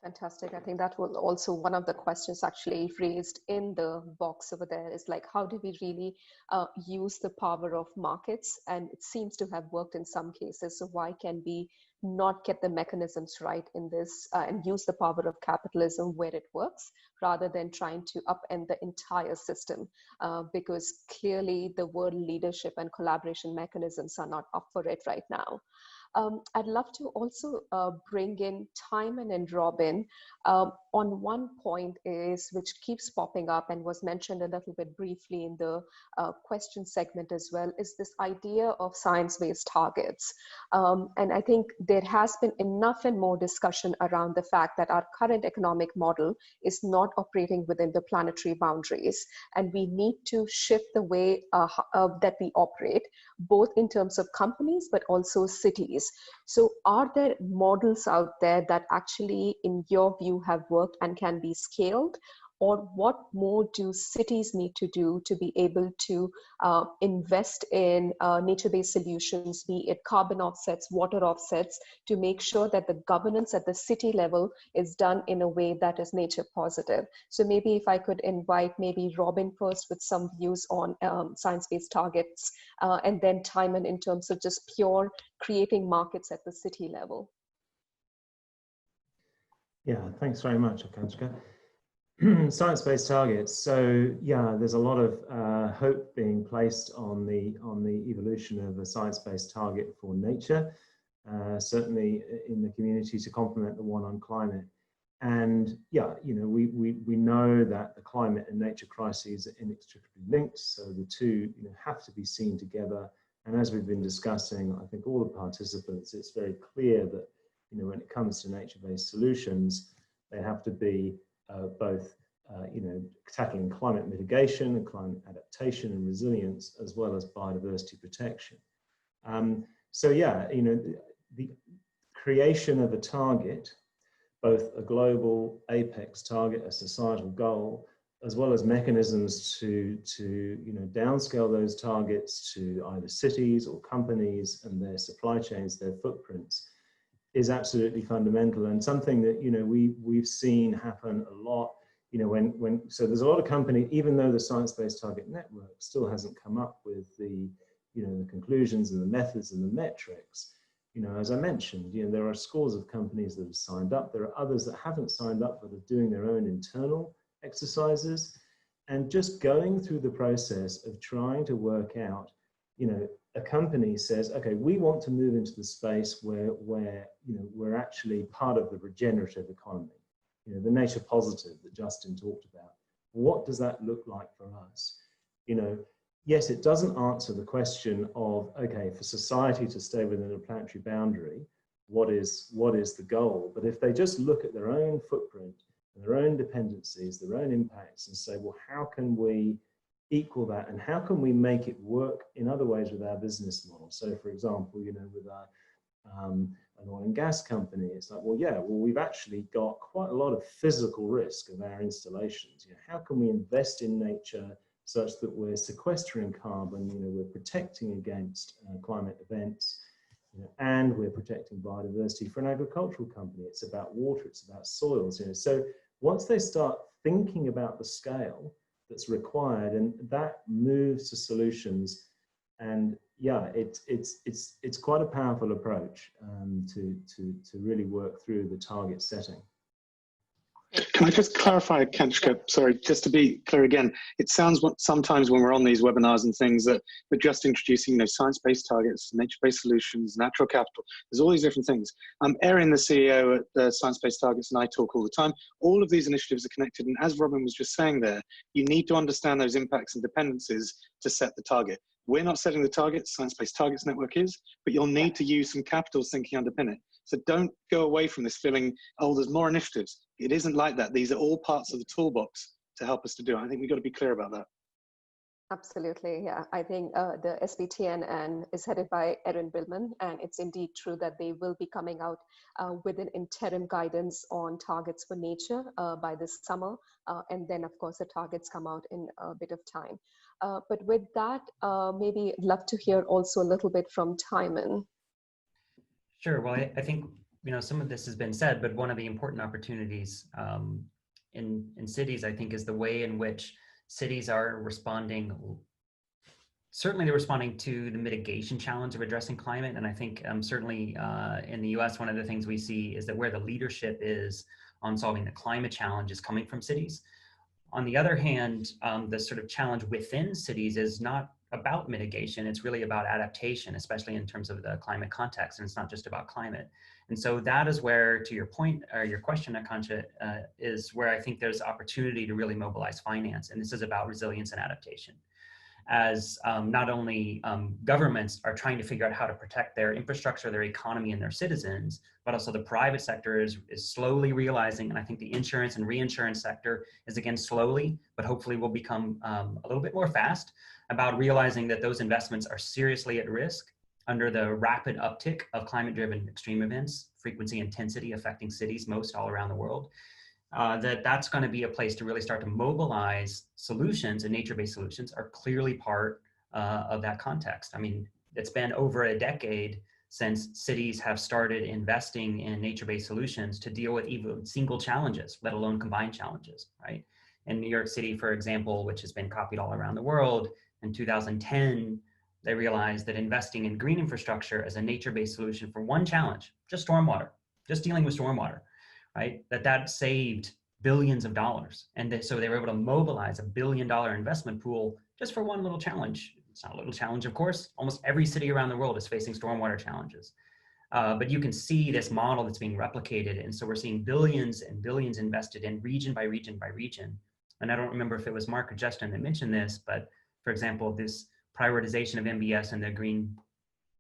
Speaker 3: Fantastic. I think that was also one of the questions actually raised in the box over there, is like, how do we really use the power of markets? And it seems to have worked in some cases. So why can we not get the mechanisms right in this and use the power of capitalism where it works, rather than trying to upend the entire system? Because clearly the world leadership and collaboration mechanisms are not up for it right now. I'd love to also bring in Timon and Robin on one point which keeps popping up and was mentioned a little bit briefly in the question segment as well, is this idea of science-based targets. And I think there has been enough and more discussion around the fact that our current economic model is not operating within the planetary boundaries, and we need to shift the way that we operate, both in terms of companies but also cities. So are there models out there that actually, in your view, have worked and can be scaled? Or what more do cities need to do to be able to invest in nature-based solutions, be it carbon offsets, water offsets, to make sure that the governance at the city level is done in a way that is nature positive? So maybe if I could invite maybe Robin first with some views on science-based targets, and then Timon in terms of just pure creating markets at the city level.
Speaker 6: Yeah, thanks very much, Akanshka. Science-based targets. So yeah, there's a lot of hope being placed on the evolution of a science-based target for nature, certainly in the community, to complement the one on climate. And yeah, you know, we know that the climate and nature crises are inextricably linked, so the two, you know, have to be seen together. And as we've been discussing, I think all the participants, it's very clear that, you know, when it comes to nature-based solutions, they have to be both, you know, tackling climate mitigation and climate adaptation and resilience, as well as biodiversity protection. So yeah, you know, the creation of a target, both a global apex target, a societal goal, as well as mechanisms to you know, downscale those targets to either cities or companies and their supply chains, their footprints, is absolutely fundamental, and something that, you know, we've seen happen a lot. You know, so there's a lot of companies, even though the science-based target network still hasn't come up with the, you know, the conclusions and the methods and the metrics. You know, as I mentioned, you know, there are scores of companies that have signed up. There are others that haven't signed up but are doing their own internal exercises, and just going through the process of trying to work out, you know, a company says, okay, we want to move into the space where you know, we're actually part of the regenerative economy, you know, the nature positive that Justin talked about. What does that look like for us? You know, yes, it doesn't answer the question of, okay, for society to stay within a planetary boundary, what is the goal? But if they just look at their own footprint and their own dependencies, their own impacts, and say, well, how can we equal that, and how can we make it work in other ways with our business model? So for example, you know, with an oil and gas company, it's like, well, yeah, well, we've actually got quite a lot of physical risk of our installations. You know, how can we invest in nature such that we're sequestering carbon, you know, we're protecting against climate events, you know, and we're protecting biodiversity? For an agricultural company, it's about water, it's about soils, you know. So once they start thinking about the scale that's required, and that moves to solutions, and yeah, it's quite a powerful approach to really work through the target setting.
Speaker 5: Can I just clarify, Kanchka? Sorry, just to be clear again, it sounds sometimes when we're on these webinars and things that we're just introducing, science-based targets, nature-based solutions, natural capital. There's all these different things. Erin, the CEO at Science-Based Targets, and I talk all the time. All of these initiatives are connected, and as Robin was just saying there, you need to understand those impacts and dependencies to set the target. We're not setting the target, Science-Based Targets Network is, but you'll need to use some capital thinking underpin it. So don't go away from this feeling, oh, there's more initiatives. It isn't like that. These are all parts of the toolbox to help us to do it. I think we've got to be clear about that.
Speaker 3: Absolutely, yeah. I think the SBTN is headed by Erin Billman, and it's indeed true that they will be coming out with an interim guidance on targets for nature by this summer. And then, of course, the targets come out in a bit of time. But with that, maybe I'd love to hear also a little bit from Timon.
Speaker 7: Sure. Well, I think some of this has been said, but one of the important opportunities in cities, I think, is the way in which cities are responding. Certainly, they're responding to the mitigation challenge of addressing climate, and I think certainly in the U.S., one of the things we see is that where the leadership is on solving the climate challenge is coming from cities. On the other hand, the sort of challenge within cities is not about mitigation. It's really about adaptation, especially in terms of the climate context. And it's not just about climate. And so that is where, to your point, or your question, Akansha, is where I think there's opportunity to really mobilize finance. And this is about resilience and adaptation. As not only governments are trying to figure out how to protect their infrastructure, their economy, and their citizens, but also the private sector is slowly realizing, and I think the insurance and reinsurance sector is again slowly, but hopefully will become a little bit more fast about realizing that those investments are seriously at risk under the rapid uptick of climate-driven extreme events, frequency, intensity affecting cities most all around the world. That's going to be a place to really start to mobilize solutions, and nature-based solutions are clearly part of that context. I mean, it's been over a decade since cities have started investing in nature-based solutions to deal with even single challenges, let alone combined challenges, right? In New York City, for example, which has been copied all around the world, in 2010, they realized that investing in green infrastructure as a nature-based solution for one challenge, just stormwater, just dealing with stormwater, right? That saved billions of dollars. And so they were able to mobilize $1 billion investment pool just for one little challenge. It's not a little challenge, of course. Almost every city around the world is facing stormwater challenges. But you can see this model that's being replicated. And so we're seeing billions and billions invested in region by region by region. And I don't remember if it was Mark or Justin that mentioned this, but for example, this prioritization of NbS and the Green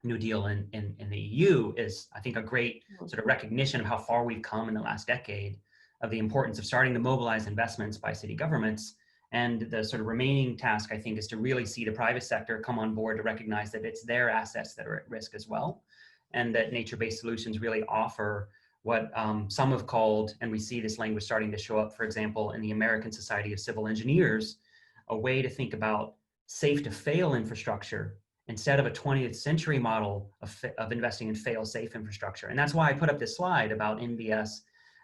Speaker 7: New Deal in the EU is, I think, a great sort of recognition of how far we've come in the last decade, of the importance of starting to mobilize investments by city governments. And the sort of remaining task, I think, is to really see the private sector come on board to recognize that it's their assets that are at risk as well, and that nature-based solutions really offer what some have called, and we see this language starting to show up, for example, in the American Society of Civil Engineers, a way to think about safe to fail infrastructure instead of a 20th century model of investing in fail-safe infrastructure. And that's why I put up this slide about NbS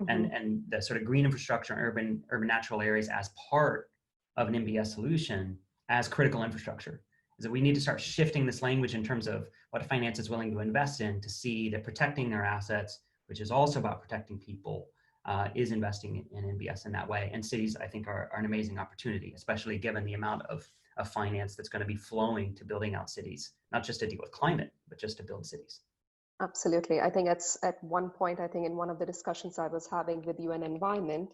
Speaker 7: and the sort of green infrastructure and urban natural areas as part of an NbS solution as critical infrastructure. Is that we need to start shifting this language in terms of what finance is willing to invest in, to see that protecting their assets, which is also about protecting people, is investing in NbS in that way. And cities, I think, are an amazing opportunity, especially given the amount of finance that's going to be flowing to building out cities, not just to deal with climate, but just to build cities.
Speaker 3: Absolutely. I think it's at one point, I think in one of the discussions I was having with UN Environment,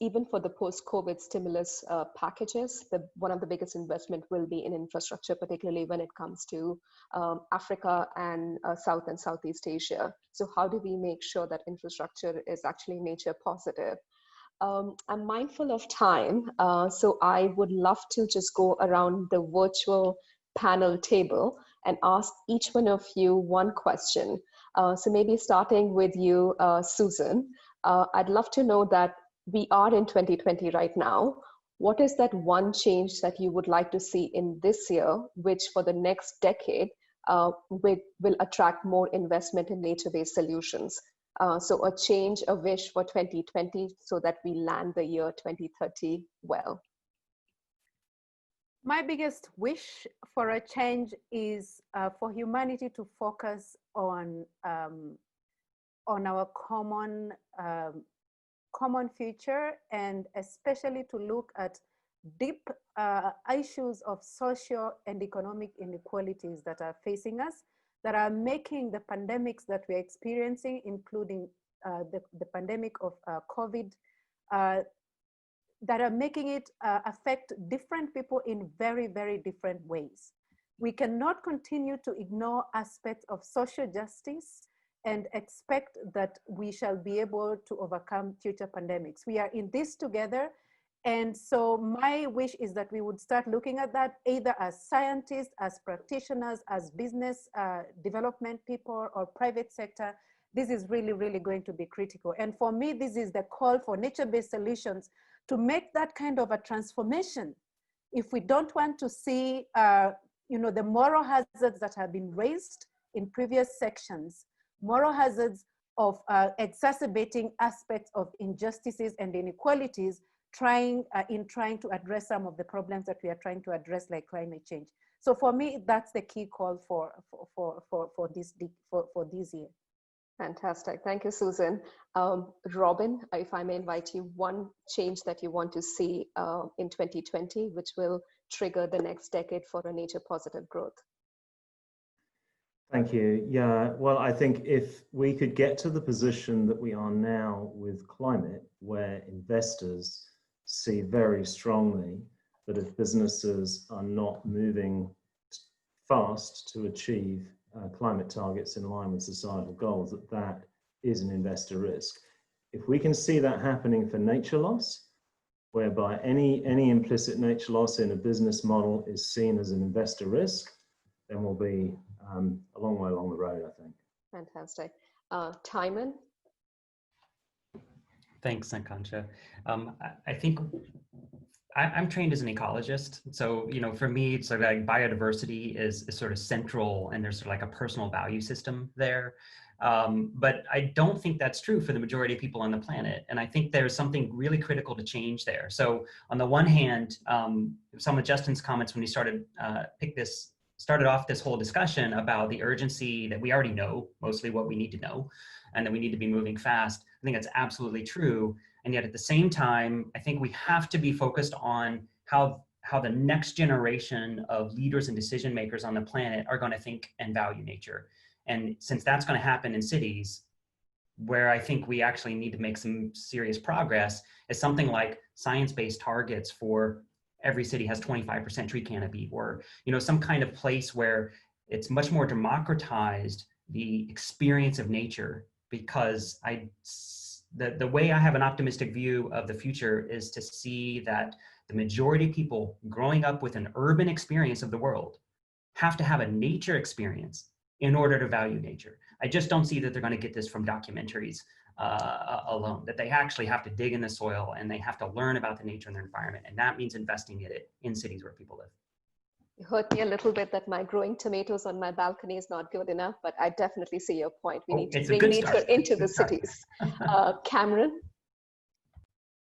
Speaker 3: even for the post-COVID stimulus packages, one of the biggest investment will be in infrastructure, particularly when it comes to Africa and South and Southeast Asia. So how do we make sure that infrastructure is actually nature positive? I'm mindful of time, so I would love to just go around the virtual panel table and ask each one of you one question. So maybe starting with you, Susan. I'd love to know that we are in 2020 right now. What is that one change that you would like to see in this year, which for the next decade will attract more investment in nature-based solutions? So a change, a wish for 2020 so that we land the year 2030 well.
Speaker 8: My biggest wish for a change is for humanity to focus on our common common future, and especially to look at deep issues of social and economic inequalities that are facing us, that are making the pandemics that we're experiencing, including the pandemic of COVID, that are making it affect different people in very, very different ways. We cannot continue to ignore aspects of social justice and expect that we shall be able to overcome future pandemics. We are in this together. And so my wish is that we would start looking at that either as scientists, as practitioners, as business development people, or private sector. This is really, really going to be critical. And for me, this is the call for nature-based solutions to make that kind of a transformation. If we don't want to see the moral hazards that have been raised in previous sections, moral hazards of exacerbating aspects of injustices and inequalities, trying to address some of the problems that we are trying to address, like climate change. So for me, that's the key call for this year.
Speaker 3: Fantastic. Thank you, Susan. Robin, if I may invite you, one change that you want to see in 2020, which will trigger the next decade for a nature positive growth.
Speaker 6: Thank you. Yeah, well, I think if we could get to the position that we are now with climate, where investors see very strongly that if businesses are not moving fast to achieve climate targets in line with societal goals, that is an investor risk. If we can see that happening for nature loss, whereby any implicit nature loss in a business model is seen as an investor risk, then we'll be a long way along the road, I think.
Speaker 3: Fantastic. Timon?
Speaker 7: Thanks, Akansha. I think I'm trained as an ecologist. So, for me, it's like biodiversity is sort of central, and there's sort of like a personal value system there. But I don't think that's true for the majority of people on the planet. And I think there's something really critical to change there. So on the one hand, some of Justin's comments when he started off this whole discussion about the urgency that we already know, mostly what we need to know, and that we need to be moving fast. I think that's absolutely true. And yet at the same time, I think we have to be focused on how the next generation of leaders and decision makers on the planet are going to think and value nature. And since that's going to happen in cities, where I think we actually need to make some serious progress is something like science-based targets for every city has 25% tree canopy, or some kind of place where it's much more democratized, the experience of nature. Because the way I have an optimistic view of the future is to see that the majority of people growing up with an urban experience of the world have to have a nature experience in order to value nature. I just don't see that they're going to get this from documentaries alone, that they actually have to dig in the soil and they have to learn about the nature and their environment. And that means investing in it in cities where people live.
Speaker 3: You hurt me a little bit that my growing tomatoes on my balcony is not good enough, but I definitely see your point. We need to bring nature into the cities. Cameron?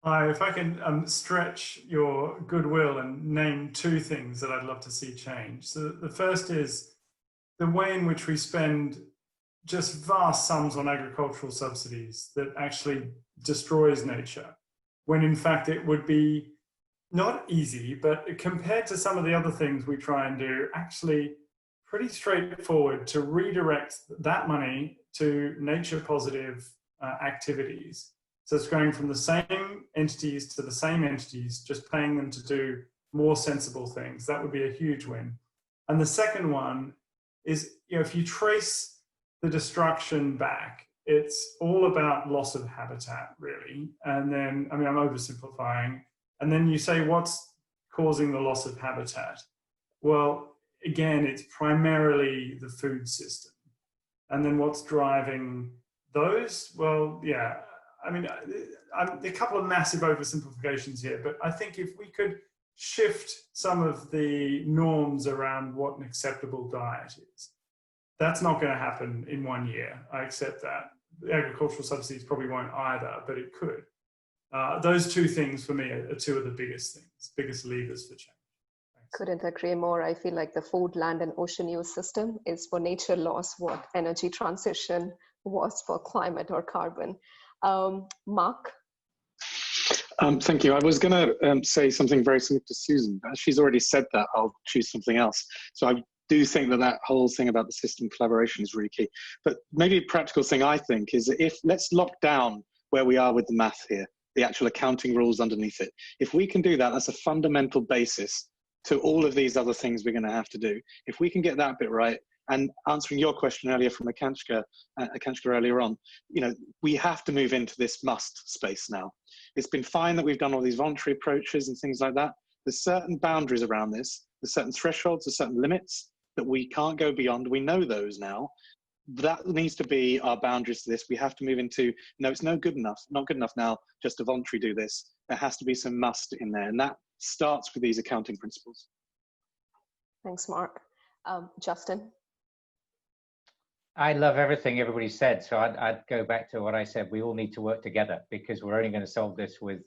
Speaker 4: Hi, if I can stretch your goodwill and name two things that I'd love to see change. So the first is the way in which we spend just vast sums on agricultural subsidies that actually destroys nature, when in fact it would be not easy, but compared to some of the other things we try and do, actually pretty straightforward to redirect that money to nature positive activities. So it's going from the same entities to the same entities, just paying them to do more sensible things. That would be a huge win. And the second one is, if you trace the destruction back, it's all about loss of habitat, really. And then, I'm oversimplifying. And then you say, what's causing the loss of habitat? Well, again, it's primarily the food system. And then what's driving those? Well, yeah, a couple of massive oversimplifications here, but I think if we could shift some of the norms around what an acceptable diet is, that's not going to happen in 1 year. I accept that. The agricultural subsidies probably won't either, but it could. Those two things for me are two of the biggest things, biggest levers for change. Thanks.
Speaker 3: Couldn't agree more. I feel like the food, land, and ocean use system is for nature loss what energy transition was for climate or carbon. Mark?
Speaker 5: Thank you. I was going to say something very similar to Susan, but she's already said that. I'll choose something else. So I do think that that whole thing about the system collaboration is really key. But maybe a practical thing I think is if let's lock down where we are with the math here, the actual accounting rules underneath it. If we can do that, that's a fundamental basis to all of these other things we're going to have to do. If we can get that bit right, and answering your question earlier from Akanshka earlier on, you know, we have to move into this must space now. It's been fine that we've done all these voluntary approaches and things like that. There's certain boundaries around this. There's certain thresholds, there's certain limits that we can't go beyond. We know those now. That needs to be our boundaries to this. We have to move into, no, it's not good enough now just to voluntary do this. There has to be some must in there. And that starts with these accounting principles.
Speaker 3: Thanks, Mark. Justin?
Speaker 2: I love everything everybody said. So I'd go back to what I said. We all need to work together because we're only going to solve this with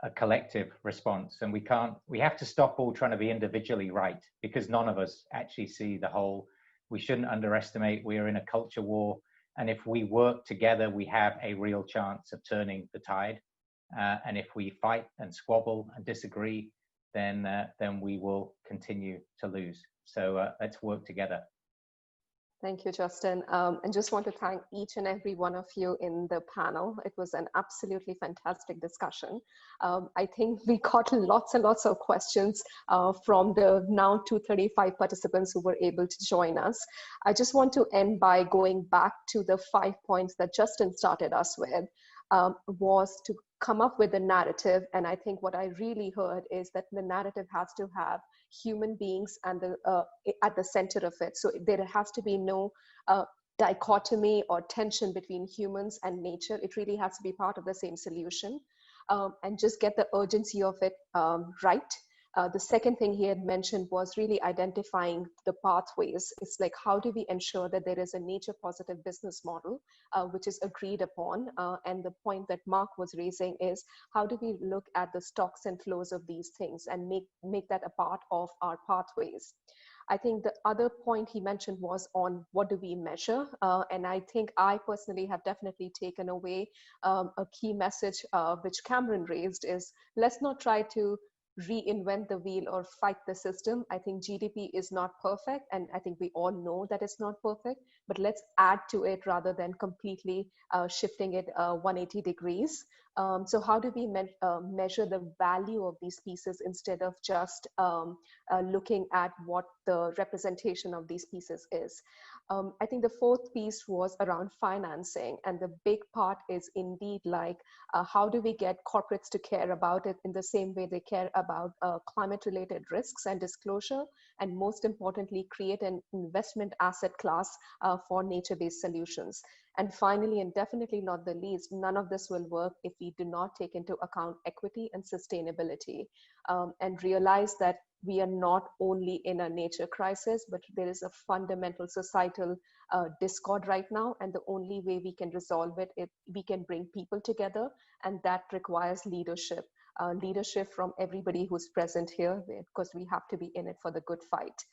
Speaker 2: a collective response. And we have to stop all trying to be individually right because none of us actually see the whole. We shouldn't underestimate we are in a culture war. And if we work together, we have a real chance of turning the tide. And if we fight and squabble and disagree, then we will continue to lose. So let's work together.
Speaker 3: Thank you, Justin. And just want to thank each and every one of you in the panel. It was an absolutely fantastic discussion. I think we got lots and lots of questions from the now 235 participants who were able to join us. I just want to end by going back to the 5 points that Justin started us with, was to come up with a narrative. And I think what I really heard is that the narrative has to have human beings and at the center of it. So there has to be no dichotomy or tension between humans and nature. It really has to be part of the same solution, and just get the urgency of it right. The second thing he had mentioned was really identifying the pathways. It's like, how do we ensure that there is a nature positive business model, which is agreed upon? And the point that Mark was raising is, how do we look at the stocks and flows of these things and make that a part of our pathways? I think the other point he mentioned was on what do we measure? And I think I personally have definitely taken away a key message which Cameron raised is, let's not try to reinvent the wheel or fight the system. I think GDP is not perfect, and I think we all know that it's not perfect, but let's add to it rather than completely shifting it 180 degrees. So how do we measure the value of these pieces instead of just looking at what the representation of these pieces is? I think the fourth piece was around financing, and the big part is indeed like, how do we get corporates to care about it in the same way they care about climate-related risks and disclosure, and most importantly, create an investment asset class for nature-based solutions. And finally, and definitely not the least, none of this will work if we do not take into account equity and sustainability, and realize that we are not only in a nature crisis, but there is a fundamental societal discord right now. And the only way we can resolve it is we can bring people together, and that requires leadership. Leadership from everybody who's present here, because we have to be in it for the good fight.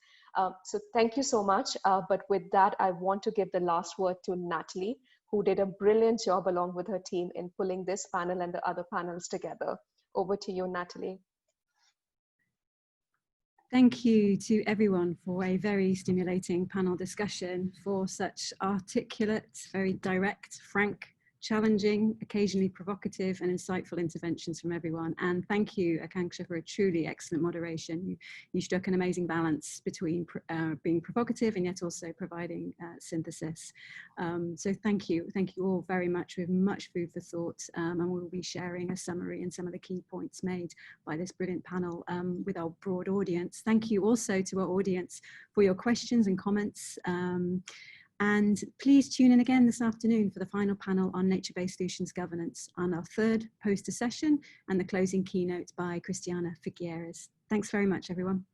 Speaker 3: So thank you so much. But with that, I want to give the last word to Natalie, who did a brilliant job along with her team in pulling this panel and the other panels together. Over to you, Natalie.
Speaker 1: Thank you to everyone for a very stimulating panel discussion, for such articulate, very direct, frank, challenging, occasionally provocative and insightful interventions from everyone. And thank you, Akanksha, for a truly excellent moderation. You struck an amazing balance between being provocative and yet also providing synthesis. So thank you all very much. We have much food for thought, and we'll be sharing a summary and some of the key points made by this brilliant panel with our broad audience. Thank you also to our audience for your questions and comments. And please tune in again this afternoon for the final panel on nature-based solutions governance, on our third poster session and the closing keynote by Christiana Figueres. Thanks very much, everyone.